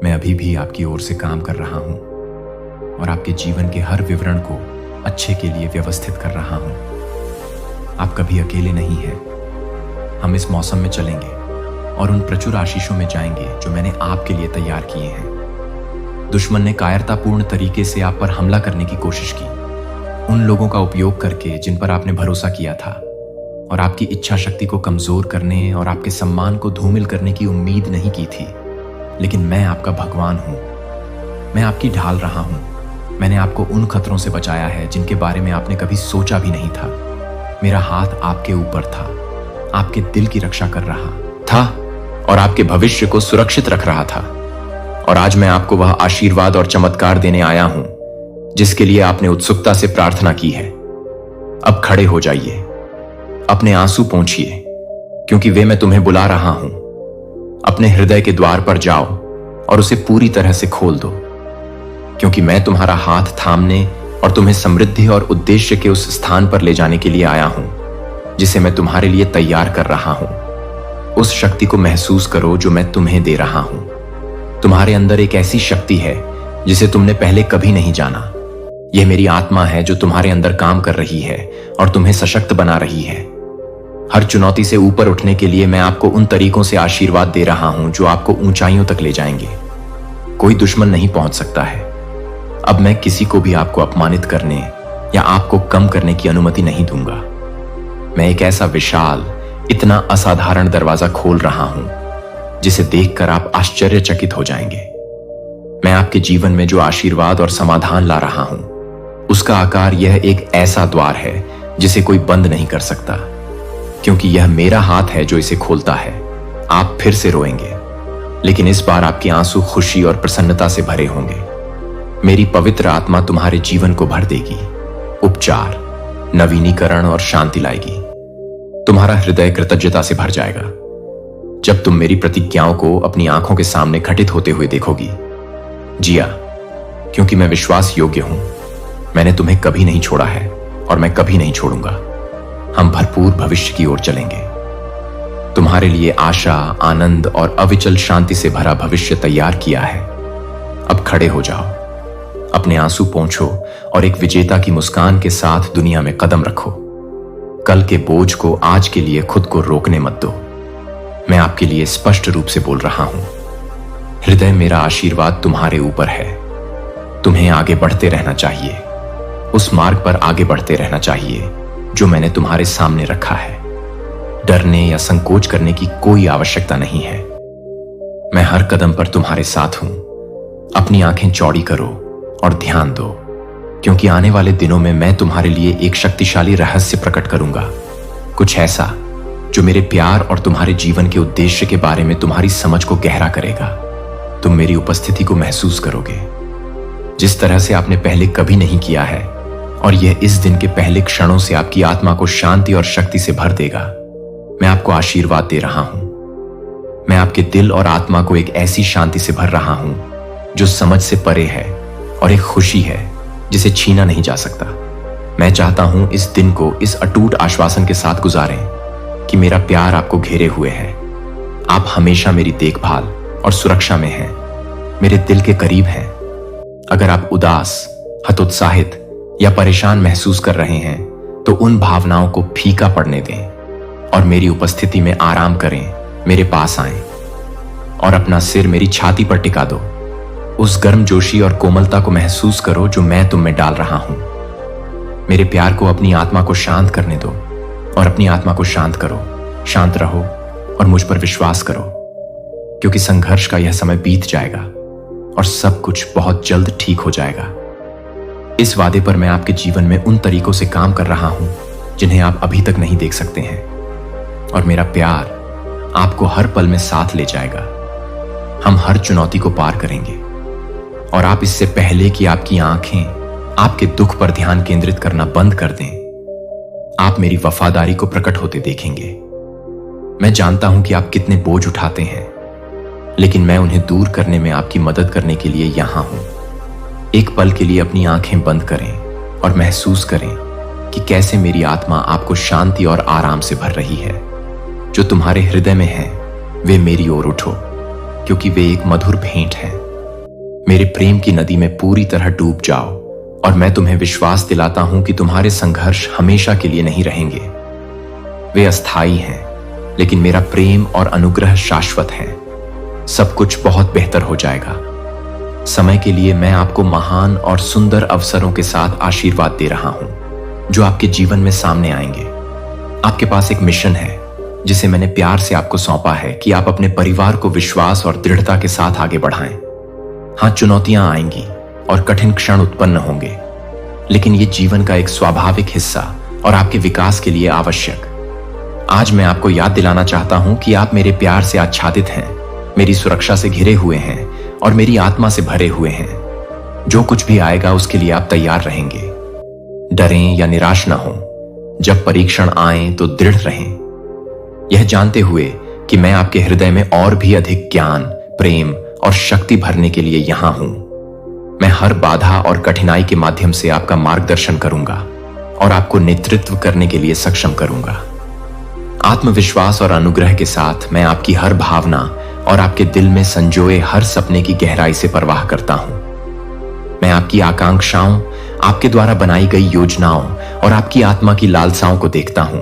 मैं अभी भी आपकी ओर से काम कर रहा हूं और आपके जीवन के हर विवरण को अच्छे के लिए व्यवस्थित कर रहा हूं। आप कभी अकेले नहीं हैं। हम इस मौसम में चलेंगे और उन प्रचुर आशीषों में जाएंगे जो मैंने आपके लिए तैयार किए हैं। दुश्मन ने कायरतापूर्ण तरीके से आप पर हमला करने की कोशिश की, उन लोगों का उपयोग करके जिन पर आपने भरोसा किया था, और आपकी इच्छा शक्ति को कमजोर करने और आपके सम्मान को धूमिल करने की उम्मीद नहीं की थी। लेकिन मैं आपका भगवान हूं, मैं आपकी ढाल रहा हूं, मैंने आपको उन खतरों से बचाया है जिनके बारे में आपने कभी सोचा भी नहीं था। मेरा हाथ आपके ऊपर था, आपके दिल की रक्षा कर रहा था और आपके भविष्य को सुरक्षित रख रहा था। और आज मैं आपको वह आशीर्वाद और चमत्कार देने आया हूं जिसके लिए आपने उत्सुकता से प्रार्थना की है। अब खड़े हो जाइए, अपने आंसू पोंछिए, क्योंकि वे मैं तुम्हें बुला रहा हूं। अपने हृदय के द्वार पर जाओ और उसे पूरी तरह से खोल दो, क्योंकि मैं तुम्हारा हाथ थामने और तुम्हें समृद्धि और उद्देश्य के उस स्थान पर ले जाने के लिए आया हूं जिसे मैं तुम्हारे लिए तैयार कर रहा हूं। उस शक्ति को महसूस करो जो मैं तुम्हें दे रहा हूं। तुम्हारे अंदर एक ऐसी शक्ति है जिसे तुमने पहले कभी नहीं जाना। यह मेरी आत्मा है जो तुम्हारे अंदर काम कर रही है और तुम्हें सशक्त बना रही है। हर चुनौती से ऊपर उठने के लिए मैं आपको उन तरीकों से आशीर्वाद दे रहा हूं जो आपको ऊंचाइयों तक ले जाएंगे। कोई दुश्मन नहीं पहुंच सकता है। अब मैं किसी को भी आपको अपमानित करने या आपको कम करने की अनुमति नहीं दूंगा। मैं एक ऐसा विशाल, इतना असाधारण दरवाजा खोल रहा हूं जिसे देखकर आप आश्चर्यचकित हो जाएंगे। मैं आपके जीवन में जो आशीर्वाद और समाधान ला रहा हूं उसका आकार यह एक ऐसा द्वार है जिसे कोई बंद नहीं कर सकता, क्योंकि यह मेरा हाथ है जो इसे खोलता है। आप फिर से रोएंगे, लेकिन इस बार आपके आंसू खुशी और प्रसन्नता से भरे होंगे। मेरी पवित्र आत्मा तुम्हारे जीवन को भर देगी, उपचार, नवीनीकरण और शांति लाएगी। तुम्हारा हृदय कृतज्ञता से भर जाएगा जब तुम मेरी प्रतिज्ञाओं को अपनी आंखों के सामने घटित होते हुए देखोगी। जिया, क्योंकि मैं विश्वास योग्य हूं। मैंने तुम्हें कभी नहीं छोड़ा है और मैं कभी नहीं छोड़ूंगा। हम भरपूर भविष्य की ओर चलेंगे। तुम्हारे लिए आशा, आनंद और अविचल शांति से भरा भविष्य तैयार किया है। अब खड़े हो जाओ, अपने आंसू पोंछो और एक विजेता की मुस्कान के साथ दुनिया में कदम रखो। कल के बोझ को आज के लिए खुद को रोकने मत दो। मैं आपके लिए स्पष्ट रूप से बोल रहा हूं, हृदय मेरा आशीर्वाद तुम्हारे ऊपर है। तुम्हें आगे बढ़ते रहना चाहिए, उस मार्ग पर आगे बढ़ते रहना चाहिए जो मैंने तुम्हारे सामने रखा है। डरने या संकोच करने की कोई आवश्यकता नहीं है। मैं हर कदम पर तुम्हारे साथ हूं। अपनी आंखें चौड़ी करो और ध्यान दो, क्योंकि आने वाले दिनों में मैं तुम्हारे लिए एक शक्तिशाली रहस्य प्रकट करूंगा। कुछ ऐसा जो मेरे प्यार और तुम्हारे जीवन के उद्देश्य के बारे में तुम्हारी समझ को गहरा करेगा। तुम मेरी उपस्थिति को महसूस करोगे जिस तरह से आपने पहले कभी नहीं किया है, और यह इस दिन के पहले क्षणों से आपकी आत्मा को शांति और शक्ति से भर देगा। मैं आपको आशीर्वाद दे रहा हूं। मैं आपके दिल और आत्मा को एक ऐसी शांति से भर रहा हूं जो समझ से परे है और एक खुशी है जिसे छीना नहीं जा सकता। मैं चाहता हूं इस दिन को इस अटूट आश्वासन के साथ गुजारें कि मेरा प्यार आपको घेरे हुए है। आप हमेशा मेरी देखभाल और सुरक्षा में हैं, मेरे दिल के करीब हैं। अगर आप उदास, हतोत्साहित या परेशान महसूस कर रहे हैं तो उन भावनाओं को फीका पड़ने दें और मेरी उपस्थिति में आराम करें। मेरे पास आएं और अपना सिर मेरी छाती पर टिका दो। उस गर्मजोशी और कोमलता को महसूस करो जो मैं तुम में डाल रहा हूं। मेरे प्यार को अपनी आत्मा को शांत करने दो और अपनी आत्मा को शांत करो। शांत रहो और मुझ पर विश्वास करो, क्योंकि संघर्ष का यह समय बीत जाएगा और सब कुछ बहुत जल्द ठीक हो जाएगा। इस वादे पर मैं आपके जीवन में उन तरीकों से काम कर रहा हूं जिन्हें आप अभी तक नहीं देख सकते हैं, और मेरा प्यार आपको हर पल में साथ ले जाएगा। हम हर चुनौती को पार करेंगे, और आप इससे पहले कि आपकी आंखें आपके दुख पर ध्यान केंद्रित करना बंद कर दें, आप मेरी वफादारी को प्रकट होते देखेंगे। मैं जानता हूं कि आप कितने बोझ उठाते हैं, लेकिन मैं उन्हें दूर करने में आपकी मदद करने के लिए यहां हूं। एक पल के लिए अपनी आंखें बंद करें और महसूस करें कि कैसे मेरी आत्मा आपको शांति और आराम से भर रही है। जो तुम्हारे हृदय में है वे मेरी ओर उठो, क्योंकि वे एक मधुर भेंट है। मेरे प्रेम की नदी में पूरी तरह डूब जाओ, और मैं तुम्हें विश्वास दिलाता हूं कि तुम्हारे संघर्ष हमेशा के लिए नहीं रहेंगे। वे अस्थायी हैं, लेकिन मेरा प्रेम और अनुग्रह शाश्वत है। सब कुछ बहुत बेहतर हो जाएगा। समय के लिए मैं आपको महान और सुंदर अवसरों के साथ आशीर्वाद दे रहा हूं जो आपके जीवन में सामने आएंगे। आपके पास एक मिशन है जिसे मैंने प्यार से आपको सौंपा है कि आप अपने परिवार को विश्वास और दृढ़ता के साथ आगे बढ़ाएं। हाँ, चुनौतियां आएंगी, और कठिन क्षण उत्पन्न होंगे, लेकिन ये जीवन का एक स्वाभाविक हिस्सा और आपके विकास के लिए आवश्यक। आज मैं आपको याद दिलाना चाहता हूं कि आप मेरे प्यार से आच्छादित हैं, मेरी सुरक्षा से घिरे हुए हैं और मेरी आत्मा से भरे हुए हैं। जो कुछ भी आएगा उसके लिए आप तैयार रहेंगे। डरें या निराश ना हो। जब परीक्षण आए तो दृढ़ रहें, यह जानते हुए कि मैं आपके हृदय में और भी अधिक ज्ञान, प्रेम और शक्ति भरने के लिए यहां हूं। मैं हर बाधा और कठिनाई के माध्यम से आपका मार्गदर्शन करूंगा और आपको नेतृत्व करने के लिए सक्षम करूंगा। आत्मविश्वास और अनुग्रह के साथ मैं आपकी हर भावना और आपके दिल में संजोए हर सपने की गहराई से परवाह करता हूं। मैं आपकी आकांक्षाओं, आपके द्वारा बनाई गई योजनाओं और आपकी आत्मा की लालसाओं को देखता हूं।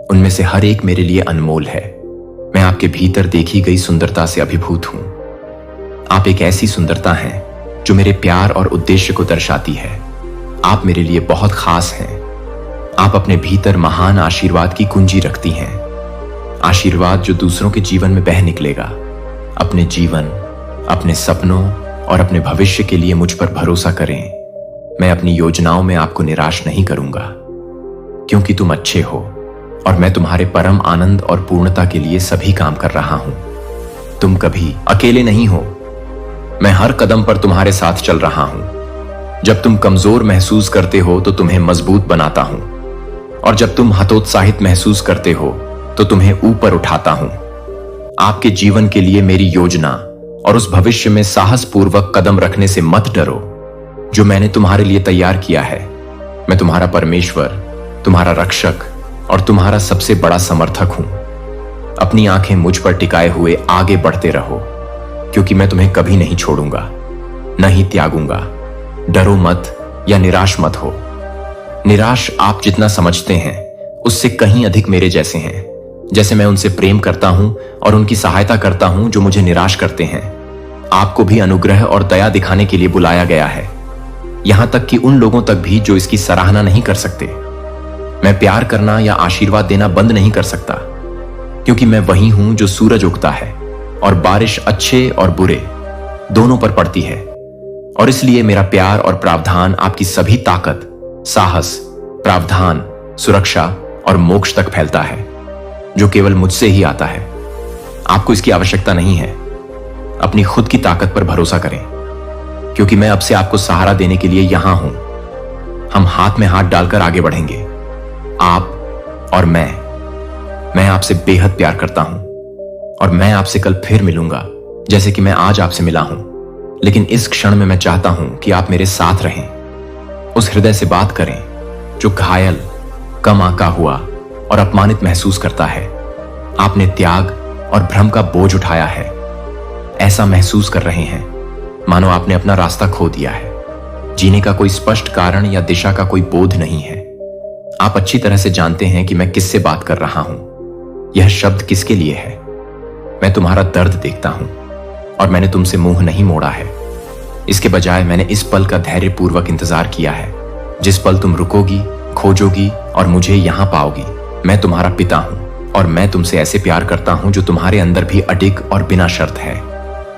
उनमें से हर एक मेरे लिए अनमोल है। मैं आपके भीतर देखी गई सुंदरता से अभिभूत हूं। आप एक ऐसी सुंदरता हैं जो मेरे प्यार और उद्देश्य को दर्शाती है। आप मेरे लिए बहुत खास हैं। आप अपने भीतर महान आशीर्वाद की कुंजी रखती हैं, आशीर्वाद जो दूसरों के जीवन में बह निकलेगा। अपने जीवन, अपने सपनों और अपने भविष्य के लिए मुझ पर भरोसा करें। मैं अपनी योजनाओं में आपको निराश नहीं करूंगा, क्योंकि तुम अच्छे हो और मैं तुम्हारे परम आनंद और पूर्णता के लिए सभी काम कर रहा हूं। तुम कभी अकेले नहीं हो। मैं हर कदम पर तुम्हारे साथ चल रहा हूं। जब तुम कमजोर महसूस करते हो तो तुम्हें मजबूत बनाता हूं, और जब तुम हतोत्साहित महसूस करते हो तो तुम्हें ऊपर उठाता हूं। आपके जीवन के लिए मेरी योजना और उस भविष्य में साहसपूर्वक कदम रखने से मत डरो जो मैंने तुम्हारे लिए तैयार किया है। मैं तुम्हारा परमेश्वर, तुम्हारा रक्षक और तुम्हारा सबसे बड़ा समर्थक हूं। अपनी आंखें मुझ पर टिकाए हुए आगे बढ़ते रहो, क्योंकि मैं तुम्हें कभी नहीं छोड़ूंगा, न ही त्यागूंगा। डरो मत या निराश मत हो। निराश आप जितना समझते हैं उससे कहीं अधिक मेरे जैसे हैं। जैसे मैं उनसे प्रेम करता हूं और उनकी सहायता करता हूं जो मुझे निराश करते हैं, आपको भी अनुग्रह और दया दिखाने के लिए बुलाया गया है, यहां तक कि उन लोगों तक भी जो इसकी सराहना नहीं कर सकते। मैं प्यार करना या आशीर्वाद देना बंद नहीं कर सकता, क्योंकि मैं वही हूं जो सूरज उगता है और बारिश अच्छे और बुरे दोनों पर पड़ती है। और इसलिए मेरा प्यार और प्रावधान आपकी सभी ताकत, साहस, प्रावधान, सुरक्षा और मोक्ष तक फैलता है, जो केवल मुझसे ही आता है। आपको इसकी आवश्यकता नहीं है। अपनी खुद की ताकत पर भरोसा करें, क्योंकि मैं अब से आपको सहारा देने के लिए यहां हूं। हम हाथ में हाथ डालकर आगे बढ़ेंगे, आप और मैं आपसे बेहद प्यार करता हूं और मैं आपसे कल फिर मिलूंगा जैसे कि मैं आज आपसे मिला हूं। लेकिन इस क्षण में मैं चाहता हूं कि आप मेरे साथ रहें। उस हृदय से बात करें जो घायल, कम आंका हुआ और अपमानित महसूस करता है। आपने त्याग और भ्रम का बोझ उठाया है। ऐसा महसूस कर रहे हैं मानो आपने अपना रास्ता खो दिया है। जीने का कोई स्पष्ट कारण या दिशा का कोई बोध नहीं है। आप अच्छी तरह से जानते हैं कि मैं किससे बात कर रहा हूं। यह शब्द किसके लिए है। मैं तुम्हारा दर्द देखता हूं और मैंने तुमसे मुंह नहीं मोड़ा है। इसके बजाय मैंने इस पल का धैर्यपूर्वक इंतजार किया है, जिस पल तुम रुकोगी, खोजोगी और मुझे यहां पाओगी। मैं तुम्हारा पिता हूं और मैं तुमसे ऐसे प्यार करता हूं जो तुम्हारे अंदर भी अडिग और बिना शर्त है।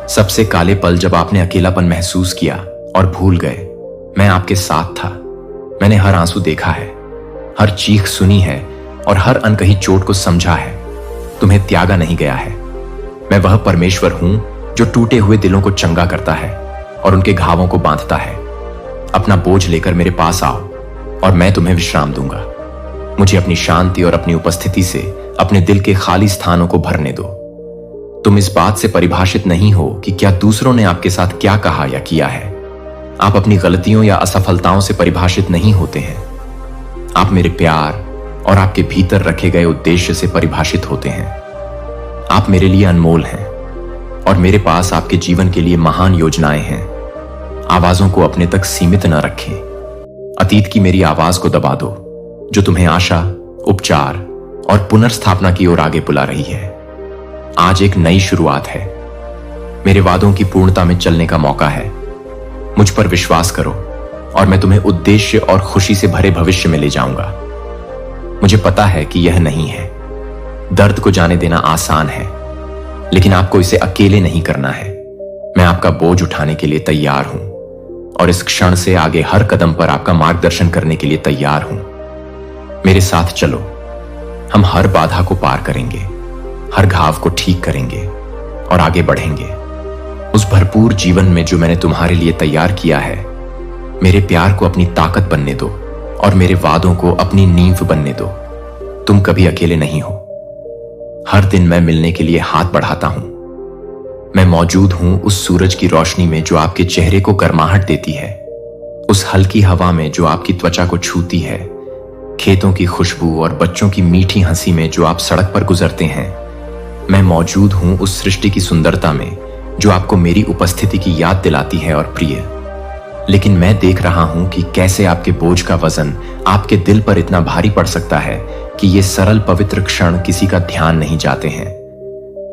सबसे काले पल जब आपने अकेलापन महसूस किया और भूल गए, मैं आपके साथ था। मैंने हर आंसू देखा है, हर चीख सुनी है और हर अनकही चोट को समझा है। तुम्हें त्यागा नहीं गया है। मैं वह परमेश्वर हूं जो टूटे हुए दिलों को चंगा करता है और उनके घावों को बांधता है। अपना बोझ लेकर मेरे पास आओ और मैं तुम्हें विश्राम दूंगा। मुझे अपनी शांति और अपनी उपस्थिति से अपने दिल के खाली स्थानों को भरने दो। तुम इस बात से परिभाषित नहीं हो कि क्या दूसरों ने आपके साथ क्या कहा या किया है। आप अपनी गलतियों या असफलताओं से परिभाषित नहीं होते हैं। आप मेरे प्यार और आपके भीतर रखे गए उद्देश्य से परिभाषित होते हैं। आप मेरे लिए अनमोल हैं और मेरे पास आपके जीवन के लिए महान योजनाएं हैं। आवाजों को अपने तक सीमित न रखें। अतीत की मेरी आवाज को दबा दो जो तुम्हें आशा, उपचार और पुनर्स्थापना की ओर आगे बुला रही है। आज एक नई शुरुआत है। मेरे वादों की पूर्णता में चलने का मौका है। मुझ पर विश्वास करो और मैं तुम्हें उद्देश्य और खुशी से भरे भविष्य में ले जाऊंगा। मुझे पता है कि यह नहीं है। दर्द को जाने देना आसान है, लेकिन आपको इसे अकेले नहीं करना है। मैं आपका बोझ उठाने के लिए तैयार हूं। और इस क्षण से आगे हर कदम पर आपका मार्गदर्शन करने के लिए तैयार हूं। मेरे साथ चलो, हम हर बाधा को पार करेंगे, हर घाव को ठीक करेंगे और आगे बढ़ेंगे उस भरपूर जीवन में जो मैंने तुम्हारे लिए तैयार किया है। मेरे प्यार को अपनी ताकत बनने दो और मेरे वादों को अपनी नींव बनने दो। तुम कभी अकेले नहीं हो। हर दिन मैं मिलने के लिए हाथ बढ़ाता हूं। मैं मौजूद हूं उस सूरज की रोशनी में जो आपके चेहरे को गर्माहट देती है, उस हल्की हवा में जो आपकी त्वचा को छूती है, खेतों की खुशबू और बच्चों की मीठी हंसी में जो आप सड़क पर गुजरते हैं। मैं मौजूद हूं उस सृष्टि की सुंदरता में जो आपको मेरी उपस्थिति की याद दिलाती है और प्रिय। लेकिन मैं देख रहा हूं कि कैसे आपके बोझ का वजन आपके दिल पर इतना भारी पड़ सकता है कि ये सरल पवित्र क्षण किसी का ध्यान नहीं जाते हैं।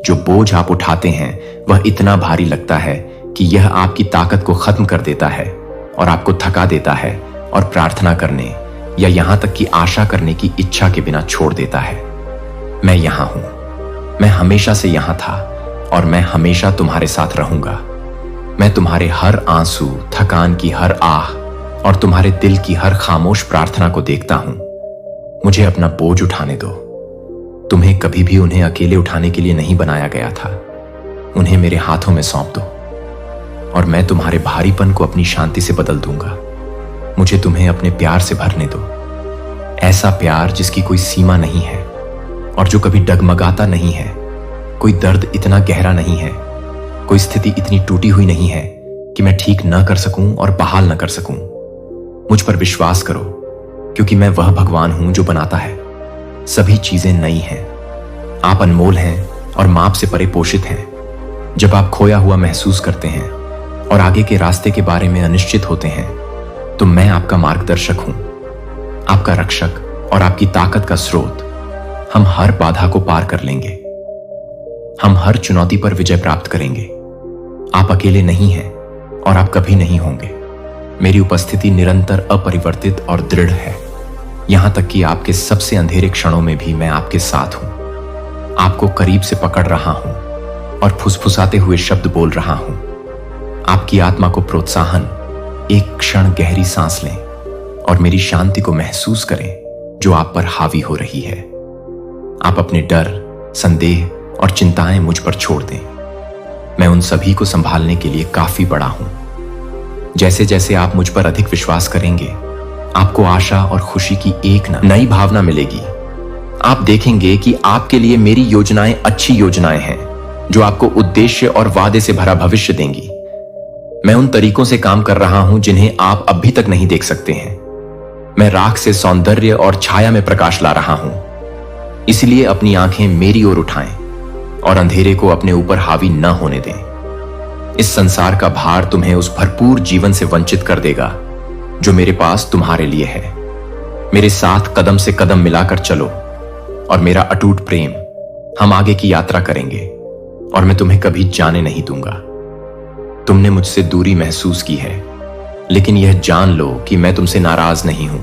जो बोझ आप उठाते हैं वह इतना भारी लगता है कि यह आपकी ताकत को खत्म कर देता है और आपको थका देता है और प्रार्थना करने या यहां तक कि आशा करने की इच्छा के बिना छोड़ देता है। मैं यहां हूं, मैं हमेशा से यहां था और मैं हमेशा तुम्हारे साथ रहूंगा। मैं तुम्हारे हर आंसू, थकान की हर आह और तुम्हारे दिल की हर खामोश प्रार्थना को देखता हूं। मुझे अपना बोझ उठाने दो। तुम्हें कभी भी उन्हें अकेले उठाने के लिए नहीं बनाया गया था। उन्हें मेरे हाथों में सौंप दो और मैं तुम्हारे भारीपन को अपनी शांति से बदल दूंगा। मुझे तुम्हें अपने प्यार से भरने दो, ऐसा प्यार जिसकी कोई सीमा नहीं है और जो कभी डगमगाता नहीं है। कोई दर्द इतना गहरा नहीं है, कोई स्थिति इतनी टूटी हुई नहीं है कि मैं ठीक ना कर सकूं और बहाल ना कर सकूं। मुझ पर विश्वास करो, क्योंकि मैं वह भगवान हूं जो बनाता है। सभी चीजें नई हैं, आप अनमोल हैं और माप से परे पोषित हैं। जब आप खोया हुआ महसूस करते हैं और आगे के रास्ते के बारे में अनिश्चित होते हैं, तो मैं आपका मार्गदर्शक हूं, आपका रक्षक और आपकी ताकत का स्रोत। हम हर बाधा को पार कर लेंगे, हम हर चुनौती पर विजय प्राप्त करेंगे। आप अकेले नहीं हैं और आप कभी नहीं होंगे। मेरी उपस्थिति निरंतर अपरिवर्तित और दृढ़ है, यहां तक कि आपके सबसे अंधेरे क्षणों में भी मैं आपके साथ हूं। आपको करीब से पकड़ रहा हूं और फुसफुसाते हुए शब्द बोल रहा हूं। आपकी आत्मा को प्रोत्साहन, एक क्षण गहरी सांस लें और मेरी शांति को महसूस करें जो आप पर हावी हो रही है। आप अपने डर, संदेह और चिंताएं मुझ पर छोड़ दें। मैं उन सभी को संभालने के लिए काफी बड़ा हूं। जैसे जैसे आप मुझ पर अधिक विश्वास करेंगे, आपको आशा और खुशी की एक नई भावना मिलेगी। आप देखेंगे कि आपके लिए मेरी योजनाएं अच्छी योजनाएं हैं जो आपको उद्देश्य और वादे से भरा भविष्य देंगी। मैं उन तरीकों से काम कर रहा हूं जिन्हें आप अभी तक नहीं देख सकते हैं। मैं राख से सौंदर्य और छाया में प्रकाश ला रहा हूं। इसलिए अपनी आंखें मेरी ओर उठाएं और अंधेरे को अपने ऊपर हावी न होने दें। इस संसार का भार तुम्हें उस भरपूर जीवन से वंचित कर देगा जो मेरे पास तुम्हारे लिए है। मेरे साथ कदम से कदम मिलाकर चलो और मेरा अटूट प्रेम, हम आगे की यात्रा करेंगे और मैं तुम्हें कभी जाने नहीं दूंगा। तुमने मुझसे दूरी महसूस की है, लेकिन यह जान लो कि मैं तुमसे नाराज नहीं हूं।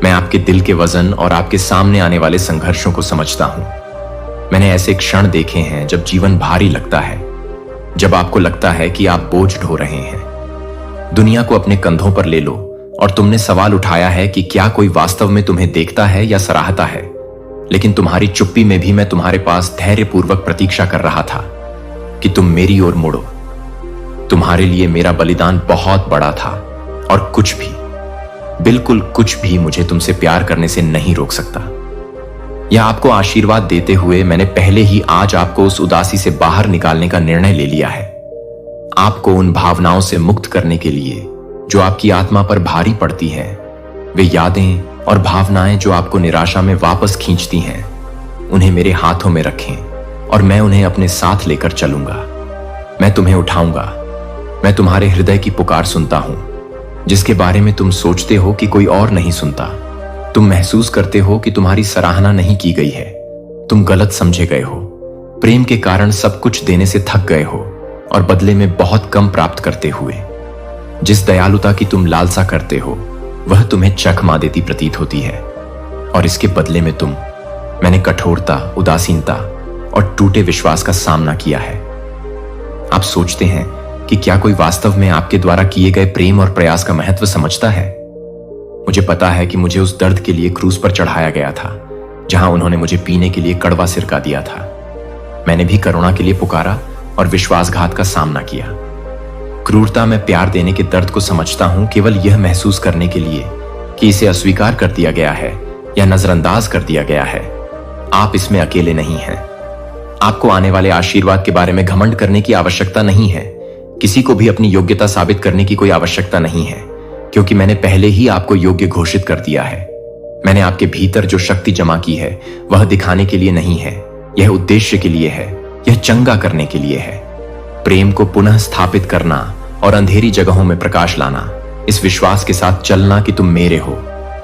मैं आपके दिल के वजन और आपके सामने आने वाले संघर्षों को समझता हूं। मैंने ऐसे क्षण देखे हैं जब जीवन भारी लगता है, जब आपको लगता है कि आप बोझ ढो रहे हैं। दुनिया को अपने कंधों पर ले लो और तुमने सवाल उठाया है कि क्या कोई वास्तव में तुम्हें देखता है या सराहता है। लेकिन तुम्हारी चुप्पी में भी मैं तुम्हारे पास धैर्यपूर्वक प्रतीक्षा कर रहा था कि तुम मेरी ओर मुड़ो। तुम्हारे लिए मेरा बलिदान बहुत बड़ा था और कुछ भी, बिल्कुल कुछ भी मुझे तुमसे प्यार करने से नहीं रोक सकता। या आपको आशीर्वाद देते हुए मैंने पहले ही आज आपको उस उदासी से बाहर निकालने का निर्णय ले लिया है। आपको उन भावनाओं से मुक्त करने के लिए जो आपकी आत्मा पर भारी पड़ती हैं, वे यादें और भावनाएं जो आपको निराशा में वापस खींचती हैं, उन्हें मेरे हाथों में रखें और मैं उन्हें अपने साथ लेकर चलूंगा। मैं तुम्हें उठाऊंगा। मैं तुम्हारे हृदय की पुकार सुनता हूं, जिसके बारे में तुम सोचते हो कि कोई और नहीं सुनता। तुम महसूस करते हो कि तुम्हारी सराहना नहीं की गई है, तुम गलत समझे गए हो, प्रेम के कारण सब कुछ देने से थक गए हो और बदले में बहुत कम प्राप्त करते हुए। जिस दयालुता की तुम लालसा करते हो वह तुम्हें चकमा देती प्रतीत होती है और इसके बदले में मैंने कठोरता, उदासीनता और टूटे विश्वास का सामना किया है। आप सोचते हैं कि कि क्या कोई वास्तव में आपके द्वारा किए गए प्रेम और प्रयास का महत्व समझता है। मुझे पता है कि मुझे उस दर्द के लिए क्रूस पर चढ़ाया गया था, जहां उन्होंने मुझे पीने के लिए कड़वा सिरका दिया था। मैंने भी करुणा के लिए पुकारा और विश्वासघात का सामना किया। क्रूरता में प्यार देने के दर्द को समझता हूं, केवल यह महसूस करने के लिए कि इसे अस्वीकार कर दिया गया है या नजरअंदाज कर दिया गया है। आप इसमें अकेले नहीं हैं। आपको आने वाले आशीर्वाद के बारे में घमंड करने की आवश्यकता नहीं है। किसी को भी अपनी योग्यता साबित करने की कोई आवश्यकता नहीं है, क्योंकि मैंने पहले ही आपको योग्य घोषित कर दिया है। मैंने आपके भीतर जो शक्ति जमा की है वह दिखाने के लिए नहीं है, यह उद्देश्य के लिए है, यह चंगा करने के लिए है। प्रेम को पुनः स्थापित करना और अंधेरी जगहों में प्रकाश लाना, इस विश्वास के साथ चलना कि तुम मेरे हो।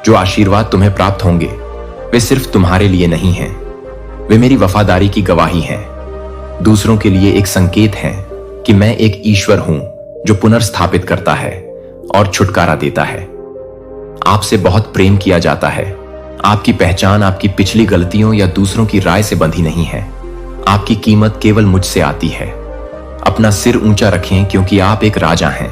जो आशीर्वाद तुम्हें प्राप्त होंगे वे सिर्फ तुम्हारे लिए नहीं हैं, वे मेरी वफादारी की गवाही हैं। दूसरों के लिए एक संकेत है कि मैं एक ईश्वर हूं जो पुनर्स्थापित करता है और छुटकारा देता है। आपसे बहुत प्रेम किया जाता है। आपकी पहचान आपकी पिछली गलतियों या दूसरों की राय से बंधी नहीं है। आपकी कीमत केवल मुझसे आती है। अपना सिर ऊंचा रखें, क्योंकि आप एक राजा हैं।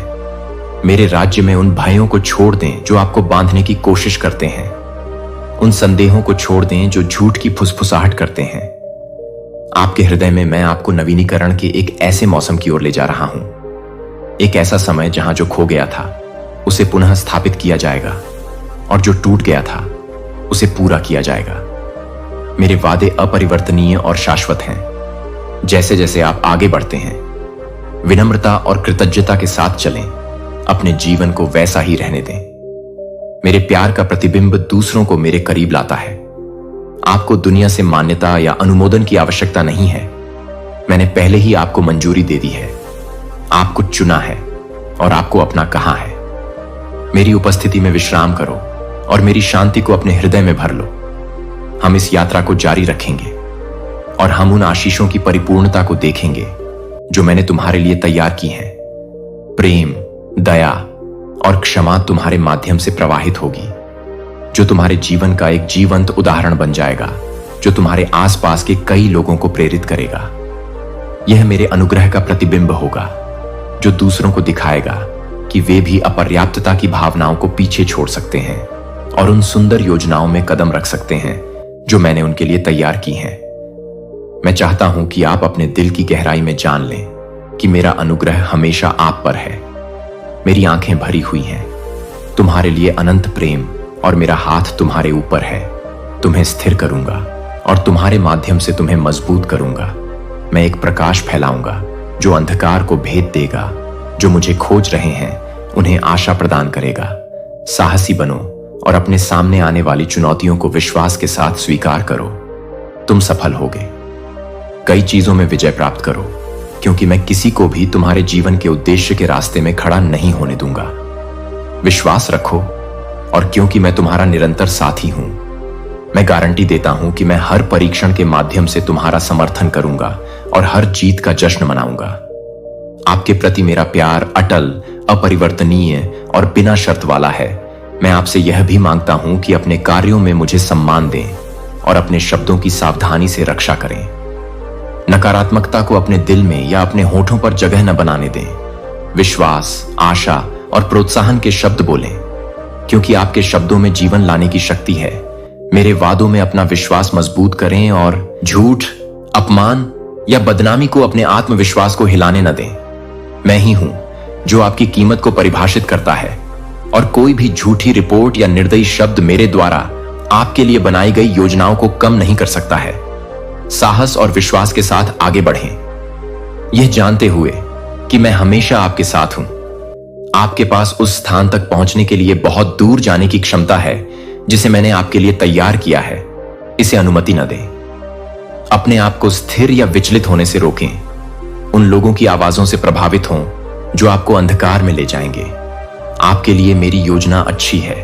मेरे राज्य में उन भयों को छोड़ दें जो आपको बांधने की कोशिश करते हैं। उन संदेहों को छोड़ दें जो झूठ की फुसफुसाहट करते हैं। आपके हृदय में मैं आपको नवीनीकरण के एक ऐसे मौसम की ओर ले जा रहा हूं, एक ऐसा समय जहां जो खो गया था उसे पुनः स्थापित किया जाएगा और जो टूट गया था उसे पूरा किया जाएगा। मेरे वादे अपरिवर्तनीय और शाश्वत हैं। जैसे जैसे आप आगे बढ़ते हैं, विनम्रता और कृतज्ञता के साथ चलें, अपने जीवन को वैसा ही रहने दें। मेरे प्यार का प्रतिबिंब दूसरों को मेरे करीब लाता है। आपको दुनिया से मान्यता या अनुमोदन की आवश्यकता नहीं है। मैंने पहले ही आपको मंजूरी दे दी है। आपको चुना है और आपको अपना कहा है। मेरी उपस्थिति में विश्राम करो और मेरी शांति को अपने हृदय में भर लो। हम इस यात्रा को जारी रखेंगे और हम उन आशीषों की परिपूर्णता को देखेंगे जो मैंने तुम्हारे लिए तैयार की हैं। प्रेम, दया और क्षमा तुम्हारे माध्यम से प्रवाहित होगी, जो तुम्हारे जीवन का एक जीवंत उदाहरण बन जाएगा, जो तुम्हारे आसपास के कई लोगों को प्रेरित करेगा। यह मेरे अनुग्रह का प्रतिबिंब होगा, जो दूसरों को दिखाएगा कि वे भी अपर्याप्तता की भावनाओं को पीछे छोड़ सकते हैं और उन सुंदर योजनाओं में कदम रख सकते हैं जो मैंने उनके लिए तैयार की हैं। मैं चाहता हूं कि आप अपने दिल की गहराई में जान लें कि मेरा अनुग्रह हमेशा आप पर है। मेरी आंखें भरी हुई हैं तुम्हारे लिए अनंत प्रेम, और मेरा हाथ तुम्हारे ऊपर है। तुम्हें स्थिर करूंगा और तुम्हारे माध्यम से तुम्हें मजबूत करूंगा। मैं एक प्रकाश फैलाऊंगा जो अंधकार को भेद देगा। जो मुझे खोज रहे हैं उन्हें आशा प्रदान करेगा। साहसी बनो और अपने सामने आने वाली चुनौतियों को विश्वास के साथ स्वीकार करो। तुम सफल होगे। कई चीजों में विजय प्राप्त करो, क्योंकि मैं किसी को भी तुम्हारे जीवन के उद्देश्य के रास्ते में खड़ा नहीं होने दूंगा। विश्वास रखो, और क्योंकि मैं तुम्हारा निरंतर साथी हूं, मैं गारंटी देता हूं कि मैं हर परीक्षण के माध्यम से तुम्हारा समर्थन करूंगा और हर जीत का जश्न मनाऊंगा। आपके प्रति मेरा प्यार अटल, अपरिवर्तनीय और बिना शर्त वाला है। मैं आपसे यह भी मांगता हूं कि अपने कार्यों में मुझे सम्मान दें और अपने शब्दों की सावधानी से रक्षा करें। नकारात्मकता को अपने दिल में या अपने होठों पर जगह न बनाने दें। विश्वास, आशा और प्रोत्साहन के शब्द बोलें, क्योंकि आपके शब्दों में जीवन लाने की शक्ति है। मेरे वादों में अपना विश्वास मजबूत करें और झूठ, अपमान या बदनामी को अपने आत्मविश्वास को हिलाने न दें। मैं ही हूं जो आपकी कीमत को परिभाषित करता है, और कोई भी झूठी रिपोर्ट या निर्दयी शब्द मेरे द्वारा आपके लिए बनाई गई योजनाओं को कम नहीं कर सकता है। साहस और विश्वास के साथ आगे बढ़ें, यह जानते हुए कि मैं हमेशा आपके साथ हूं। आपके पास उस स्थान तक पहुंचने के लिए बहुत दूर जाने की क्षमता है जिसे मैंने आपके लिए तैयार किया है। इसे अनुमति न दें। अपने आप को स्थिर या विचलित होने से रोकें। उन लोगों की आवाजों से प्रभावित हों जो आपको अंधकार में ले जाएंगे। आपके लिए मेरी योजना अच्छी है,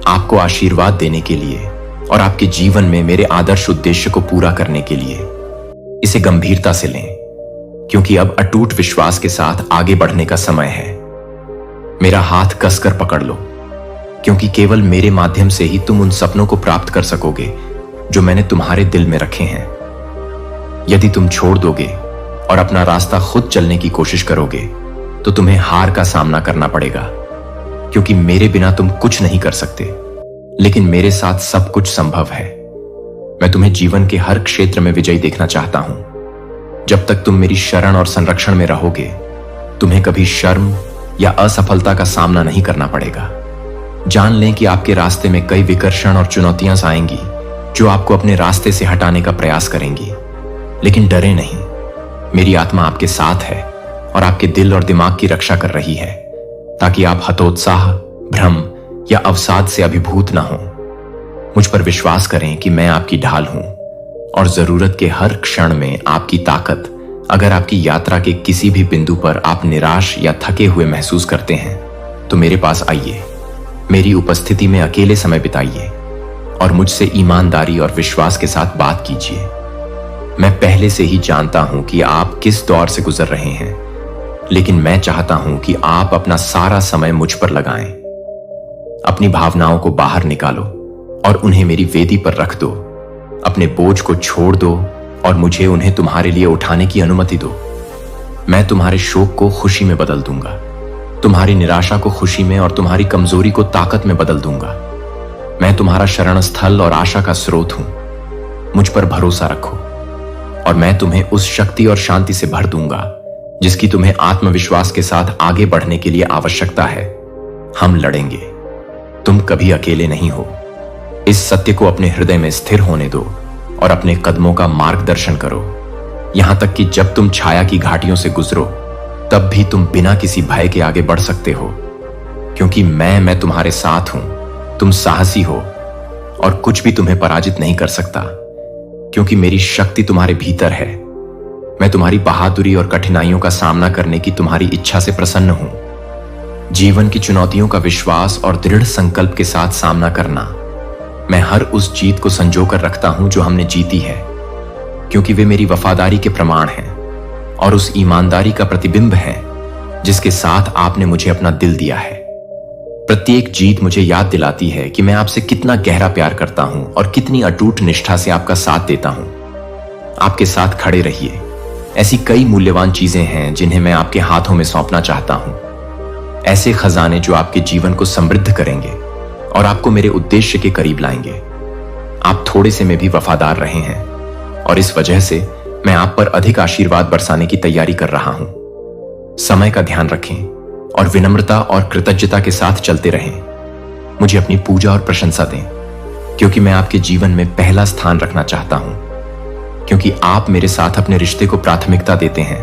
आपको आशीर्वाद देने के लिए और आपके जीवन में मेरे आदर्श उद्देश्य को पूरा करने के लिए। इसे गंभीरता से लें, क्योंकि अब अटूट विश्वास के साथ आगे बढ़ने का समय है। मेरा हाथ कसकर पकड़ लो, क्योंकि केवल मेरे माध्यम से ही तुम उन सपनों को प्राप्त कर सकोगे जो मैंने तुम्हारे दिल में रखे हैं। यदि तुम छोड़ दोगे और अपना रास्ता खुद चलने की कोशिश करोगे तो तुम्हें हार का सामना करना पड़ेगा, क्योंकि मेरे बिना तुम कुछ नहीं कर सकते। लेकिन मेरे साथ सब कुछ संभव है। मैं तुम्हें जीवन के हर क्षेत्र में विजयी देखना चाहता हूं। जब तक तुम मेरी शरण और संरक्षण में रहोगे, तुम्हें कभी शर्म या असफलता का सामना नहीं करना पड़ेगा। जान लें कि आपके रास्ते में कई विकर्षण और चुनौतियां आएंगी जो आपको अपने रास्ते से हटाने का प्रयास करेंगी। लेकिन डरे नहीं, मेरी आत्मा आपके साथ है और आपके दिल और दिमाग की रक्षा कर रही है, ताकि आप हतोत्साह, भ्रम या अवसाद से अभिभूत ना हो। मुझ पर विश्वास करें कि मैं आपकी ढाल हूं और जरूरत के हर क्षण में आपकी ताकत। अगर आपकी यात्रा के किसी भी बिंदु पर आप निराश या थके हुए महसूस करते हैं, तो मेरे पास आइए, मेरी उपस्थिति में अकेले समय बिताइए और मुझसे ईमानदारी और विश्वास के साथ बात कीजिए। मैं पहले से ही जानता हूं कि आप किस दौर से गुजर रहे हैं, लेकिन मैं चाहता हूं कि आप अपना सारा समय मुझ पर लगाएं। अपनी भावनाओं को बाहर निकालो और उन्हें मेरी वेदी पर रख दो। अपने बोझ को छोड़ दो और मुझे उन्हें तुम्हारे लिए उठाने की अनुमति दो। मैं तुम्हारे शोक को खुशी में बदल दूंगा, तुम्हारी निराशा को खुशी में और तुम्हारी कमजोरी को ताकत में बदल दूंगा। मैं तुम्हारा शरण स्थल और आशा का स्रोत हूं। मुझ पर भरोसा रखो और मैं तुम्हें उस शक्ति और शांति से भर दूंगा जिसकी तुम्हें आत्मविश्वास के साथ आगे बढ़ने के लिए आवश्यकता है। हम लड़ेंगे, तुम कभी अकेले नहीं हो। इस सत्य को अपने हृदय में स्थिर होने दो और अपने कदमों का मार्गदर्शन करो, यहां तक कि जब तुम छाया की घाटियों से गुजरो, तब भी तुम बिना किसी भय के आगे बढ़ सकते हो, क्योंकि मैं तुम्हारे साथ हूं। तुम साहसी हो और कुछ भी तुम्हें पराजित नहीं कर सकता, क्योंकि मेरी शक्ति तुम्हारे भीतर है। मैं तुम्हारी बहादुरी और कठिनाइयों का सामना करने की तुम्हारी इच्छा से प्रसन्न हूं। जीवन की चुनौतियों का विश्वास और दृढ़ संकल्प के साथ सामना करना। मैं हर उस जीत को संजोकर रखता हूं जो हमने जीती है, क्योंकि वे मेरी वफादारी के प्रमाण हैं और उस ईमानदारी का प्रतिबिंब है जिसके साथ आपने मुझे अपना दिल दिया है। प्रत्येक जीत मुझे याद दिलाती है कि मैं आपसे कितना गहरा प्यार करता हूं और कितनी अटूट निष्ठा से आपका साथ देता हूं। आपके साथ खड़े रहिए। ऐसी कई मूल्यवान चीजें हैं जिन्हें मैं आपके हाथों में सौंपना चाहता हूं। ऐसे खजाने जो आपके जीवन को समृद्ध करेंगे और आपको मेरे उद्देश्य के करीब लाएंगे। आप थोड़े से में भी वफादार रहे हैं और इस वजह से मैं आप पर अधिक आशीर्वाद बरसाने की तैयारी कर रहा हूं। समय का ध्यान रखें और विनम्रता और कृतज्ञता के साथ चलते रहें। मुझे अपनी पूजा और प्रशंसा दें, क्योंकि मैं आपके जीवन में पहला स्थान रखना चाहता हूं। क्योंकि आप मेरे साथ अपने रिश्ते को प्राथमिकता देते हैं,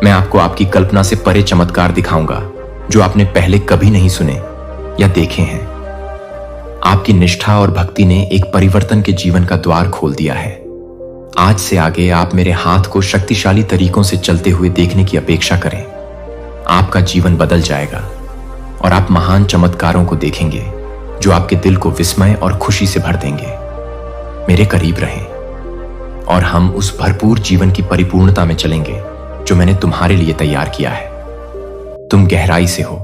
मैं आपको आपकी कल्पना से परे चमत्कार दिखाऊंगा जो आपने पहले कभी नहीं सुने या देखे हैं। आपकी निष्ठा और भक्ति ने एक परिवर्तन के जीवन का द्वार खोल दिया है। आज से आगे आप मेरे हाथ को शक्तिशाली तरीकों से चलते हुए देखने की अपेक्षा करें। आपका जीवन बदल जाएगा और आप महान चमत्कारों को देखेंगे जो आपके दिल को विस्मय और खुशी से भर देंगे। मेरे करीब रहें और हम उस भरपूर जीवन की परिपूर्णता में चलेंगे जो मैंने तुम्हारे लिए तैयार किया है। तुम गहराई से हो,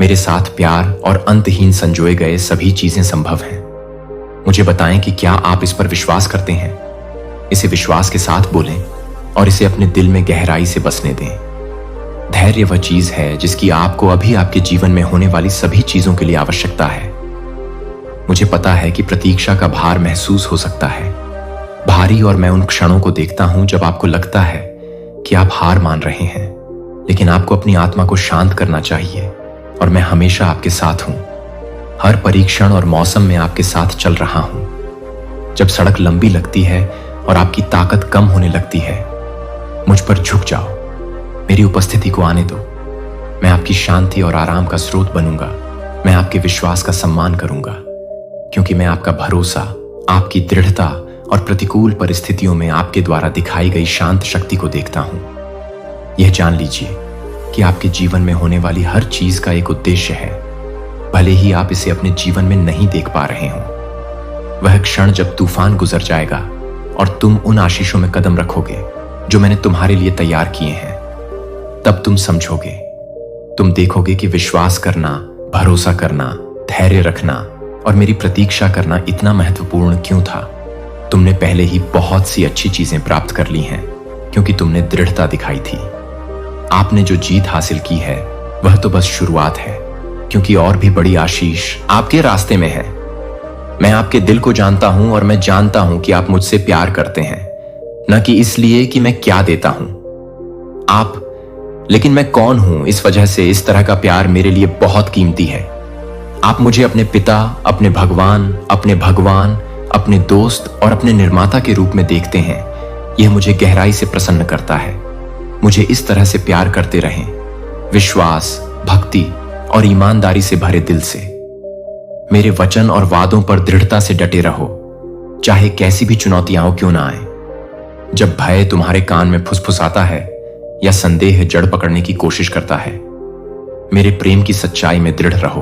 मेरे साथ प्यार और अंतहीन संजोए गए सभी चीजें संभव हैं। मुझे बताएं कि क्या आप इस पर विश्वास करते हैं। इसे विश्वास के साथ बोलें और इसे अपने दिल में गहराई से बसने दें। धैर्य वह चीज है जिसकी आपको अभी आपके जीवन में होने वाली सभी चीजों के लिए आवश्यकता है। मुझे पता है कि प्रतीक्षा का भार महसूस हो सकता है, भारी, और मैं उन क्षणों को देखता हूं जब आपको लगता है कि आप हार मान रहे हैं। लेकिन आपको अपनी आत्मा को शांत करना चाहिए और मैं हमेशा आपके साथ हूं। हर परीक्षण और मौसम में आपके साथ चल रहा हूं। जब सड़क लंबी लगती है और आपकी ताकत कम होने लगती है, मुझ पर झुक जाओ, मेरी उपस्थिति को आने दो। मैं आपकी शांति और आराम का स्रोत बनूंगा। मैं आपके विश्वास का सम्मान करूंगा, क्योंकि मैं आपका भरोसा, आपकी दृढ़ता और प्रतिकूल परिस्थितियों में आपके द्वारा दिखाई गई शांत शक्ति को देखता हूं। यह जान लीजिए कि आपके जीवन में होने वाली हर चीज का एक उद्देश्य है, भले ही आप इसे अपने जीवन में नहीं देख पा रहे हो। वह क्षण जब तूफान गुजर जाएगा और तुम उन आशीषों में कदम रखोगे जो मैंने तुम्हारे लिए तैयार किए हैं, तब तुम समझोगे, तुम देखोगे कि विश्वास करना, भरोसा करना, धैर्य रखना और मेरी प्रतीक्षा करना इतना महत्वपूर्ण क्यों था। तुमने पहले ही बहुत सी अच्छी चीजें प्राप्त कर ली हैं, क्योंकि तुमने दृढ़ता दिखाई थी। आपने जो जीत हासिल की है वह तो बस शुरुआत है, क्योंकि और भी बड़ी आशीष आपके रास्ते में है। मैं आपके दिल को जानता हूं और मैं जानता हूं कि आप मुझसे प्यार करते हैं, न कि इसलिए कि मैं क्या देता हूं लेकिन मैं कौन हूं, इस वजह से इस तरह का प्यार मेरे लिए बहुत कीमती है। आप मुझे अपने पिता, अपने भगवान, अपने दोस्त और अपने निर्माता के रूप में देखते हैं। यह मुझे गहराई से प्रसन्न करता है। मुझे इस तरह से प्यार करते रहें, विश्वास, भक्ति और ईमानदारी से भरे दिल से। मेरे वचन और वादों पर दृढ़ता से डटे रहो, चाहे कैसी भी चुनौतियां क्यों ना आए। जब भय तुम्हारे कान में फुसफुसाता है या संदेह जड़ पकड़ने की कोशिश करता है, मेरे प्रेम की सच्चाई में दृढ़ रहो।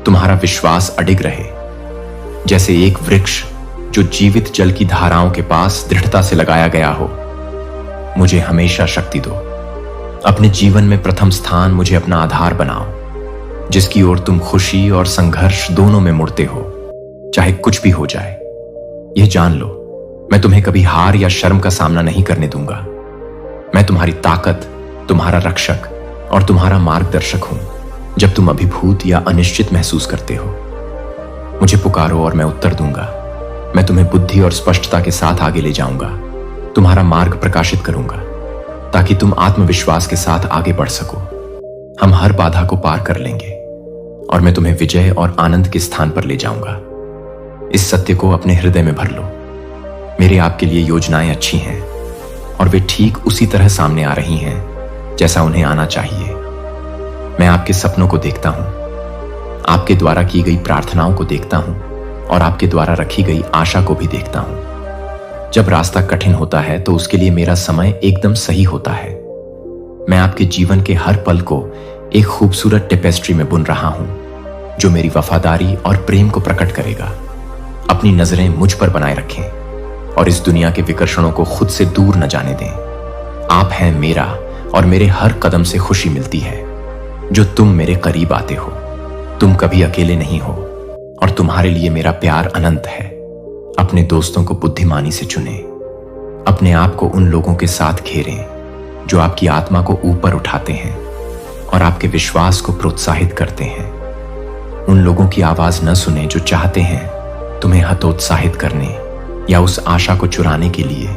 तुम्हारा विश्वास अडिग रहे, जैसे एक वृक्ष जो जीवित जल की धाराओं के पास दृढ़ता से लगाया गया हो। मुझे हमेशा शक्ति दो। अपने जीवन में प्रथम स्थान मुझे अपना आधार बनाओ, जिसकी ओर तुम खुशी और संघर्ष दोनों में मुड़ते हो, चाहे कुछ भी हो जाए। यह जान लो, मैं तुम्हें कभी हार या शर्म का सामना नहीं करने दूंगा। मैं तुम्हारी ताकत, तुम्हारा रक्षक और तुम्हारा मार्गदर्शक हूं। जब तुम अभिभूत या अनिश्चित महसूस करते हो, मुझे पुकारो और मैं उत्तर दूंगा। मैं तुम्हें बुद्धि और स्पष्टता के साथ आगे ले जाऊंगा, तुम्हारा मार्ग प्रकाशित करूंगा, ताकि तुम आत्मविश्वास के साथ आगे बढ़ सको। हम हर बाधा को पार कर लेंगे और मैं तुम्हें विजय और आनंद के स्थान पर ले जाऊंगा। इस सत्य को अपने हृदय में भर लो। मेरे आपके लिए योजनाएं अच्छी हैं और वे ठीक उसी तरह सामने आ रही हैं जैसा उन्हें आना चाहिए। मैं आपके सपनों को देखता हूं, आपके द्वारा की गई प्रार्थनाओं को देखता हूं और आपके द्वारा रखी गई आशा को भी देखता हूं। जब रास्ता कठिन होता है तो उसके लिए मेरा समय एकदम सही होता है। मैं आपके जीवन के हर पल को एक खूबसूरत टेपेस्ट्री में बुन रहा हूं, जो मेरी वफादारी और प्रेम को प्रकट करेगा। अपनी नजरें मुझ पर बनाए रखें और इस दुनिया के विकर्षणों को खुद से दूर न जाने दें। आप हैं मेरा और मेरे हर कदम से खुशी मिलती है। जो तुम मेरे करीब आते हो, तुम कभी अकेले नहीं हो और तुम्हारे लिए मेरा प्यार अनंत है। अपने दोस्तों को बुद्धिमानी से चुनें। अपने आप को उन लोगों के साथ घेरें जो आपकी आत्मा को ऊपर उठाते हैं और आपके विश्वास को प्रोत्साहित करते हैं। उन लोगों की आवाज न सुने जो चाहते हैं तुम्हें हतोत्साहित करने या उस आशा को चुराने के लिए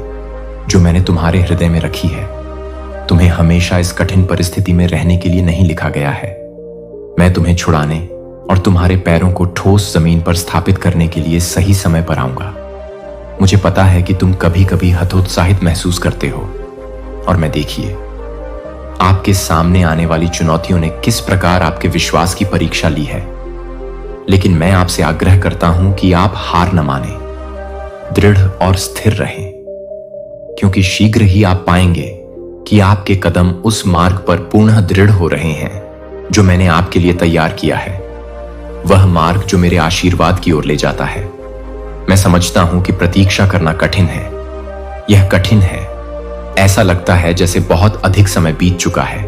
जो मैंने तुम्हारे हृदय में रखी है। तुम्हें हमेशा इस कठिन परिस्थिति में रहने के लिए नहीं लिखा गया है। मैं तुम्हें छुड़ाने और तुम्हारे पैरों को ठोस जमीन पर स्थापित करने के लिए सही समय पर आऊंगा। मुझे पता है कि तुम कभी कभी हतोत्साहित महसूस करते हो, और मैं देखिए आपके सामने आने वाली चुनौतियों ने किस प्रकार आपके विश्वास की परीक्षा ली है। लेकिन मैं आपसे आग्रह करता हूं कि आप हार न माने, दृढ़ और स्थिर रहें, क्योंकि शीघ्र ही आप पाएंगे कि आपके कदम उस मार्ग पर पुनः दृढ़ हो रहे हैं जो मैंने आपके लिए तैयार किया है। वह मार्ग जो मेरे आशीर्वाद की ओर ले जाता है। मैं समझता हूं कि प्रतीक्षा करना कठिन है। यह कठिन है, ऐसा लगता है जैसे बहुत अधिक समय बीत चुका है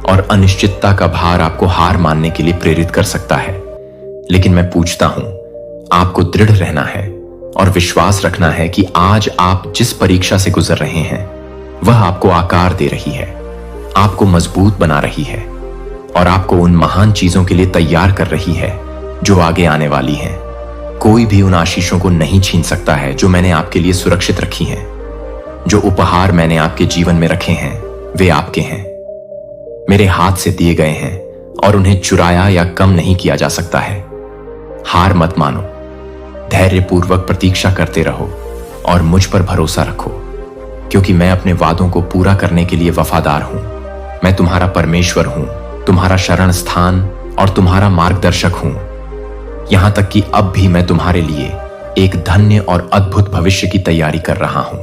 और अनिश्चितता का भार आपको हार मानने के लिए प्रेरित कर सकता है। लेकिन मैं पूछता हूं, आपको दृढ़ रहना है और विश्वास रखना है कि आज आप जिस परीक्षा से गुजर रहे हैं वह आपको आकार दे रही है, आपको मजबूत बना रही है और आपको उन महान चीजों के लिए तैयार कर रही है जो आगे आने वाली हैं। कोई भी उन आशीषों को नहीं छीन सकता है जो मैंने आपके लिए सुरक्षित रखी हैं। जो उपहार मैंने आपके जीवन में रखे हैं वे आपके हैं, मेरे हाथ से दिए गए हैं और उन्हें चुराया या कम नहीं किया जा सकता है। हार मत मानो, धैर्यपूर्वक प्रतीक्षा करते रहो और मुझ पर भरोसा रखो, क्योंकि मैं अपने वादों को पूरा करने के लिए वफादार हूं। मैं तुम्हारा परमेश्वर हूं, तुम्हारा शरण स्थान और तुम्हारा मार्गदर्शक हूं। यहां तक कि अब भी मैं तुम्हारे लिए एक धन्य और अद्भुत भविष्य की तैयारी कर रहा हूं।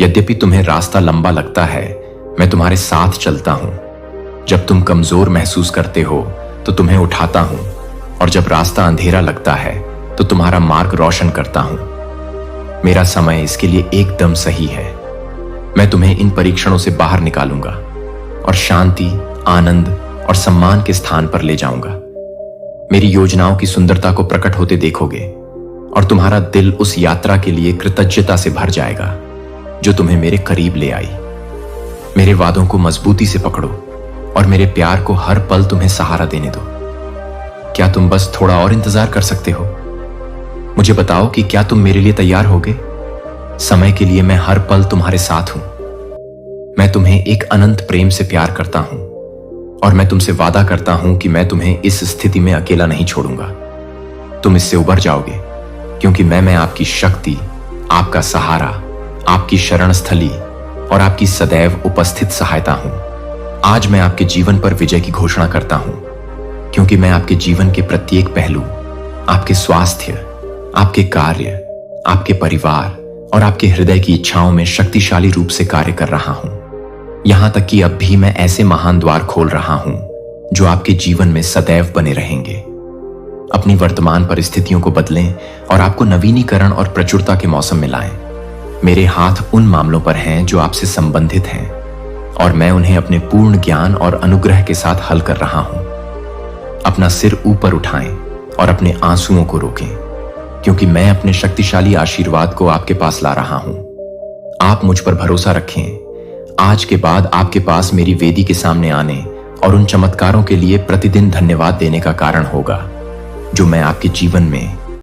यद्यपि तुम्हें रास्ता लंबा लगता है, मैं तुम्हारे साथ चलता हूं। जब तुम कमजोर महसूस करते हो तो तुम्हें उठाता हूं, और जब रास्ता अंधेरा लगता है तो तुम्हारा मार्ग रोशन करता हूं। मेरा समय इसके लिए एकदम सही है। मैं तुम्हें इन परीक्षणों से बाहर निकालूंगा और शांति, आनंद और सम्मान के स्थान पर ले जाऊंगा। मेरी योजनाओं की सुंदरता को प्रकट होते देखोगे और तुम्हारा दिल उस यात्रा के लिए कृतज्ञता से भर जाएगा जो तुम्हें मेरे करीब ले आई। मेरे वादों को मजबूती से पकड़ो और मेरे प्यार को हर पल तुम्हें सहारा देने दो। क्या तुम बस थोड़ा और इंतजार कर सकते हो? मुझे बताओ कि क्या तुम मेरे लिए तैयार होगे? समय के लिए मैं हर पल तुम्हारे साथ हूं। मैं तुम्हें एक अनंत प्रेम से प्यार करता हूं और मैं तुमसे वादा करता हूं कि मैं तुम्हें इस स्थिति में अकेला नहीं छोड़ूंगा। तुम इससे उबर जाओगे, क्योंकि मैं आपकी शक्ति, आपका सहारा, आपकी शरण स्थली और आपकी सदैव उपस्थित सहायता हूं। आज मैं आपके जीवन पर विजय की घोषणा करता हूं, क्योंकि मैं आपके जीवन के प्रत्येक पहलू, आपके स्वास्थ्य, आपके कार्य, आपके परिवार और आपके हृदय की इच्छाओं में शक्तिशाली रूप से कार्य कर रहा हूं। यहां तक कि अब भी मैं ऐसे महान द्वार खोल रहा हूं जो आपके जीवन में सदैव बने रहेंगे। अपनी वर्तमान परिस्थितियों को बदलें और आपको नवीनीकरण और प्रचुरता के मौसम में लाएं। मेरे हाथ उन मामलों पर हैं जो आपसे संबंधित हैं और मैं उन्हें अपने पूर्ण ज्ञान और अनुग्रह के साथ हल कर रहा हूं। अपना सिर ऊपर उठाएं और अपने आंसुओं को रोकें, क्योंकि मैं अपने शक्तिशाली आशीर्वाद को आपके पास ला रहा हूं। आप मुझ पर भरोसा रखें। आज के बाद आपके पास मेरी वेदी के सामने आने और उन चमत्कारों के लिए प्रतिदिन धन्यवाद देने का कारण होगा जो मैं आपके जीवन में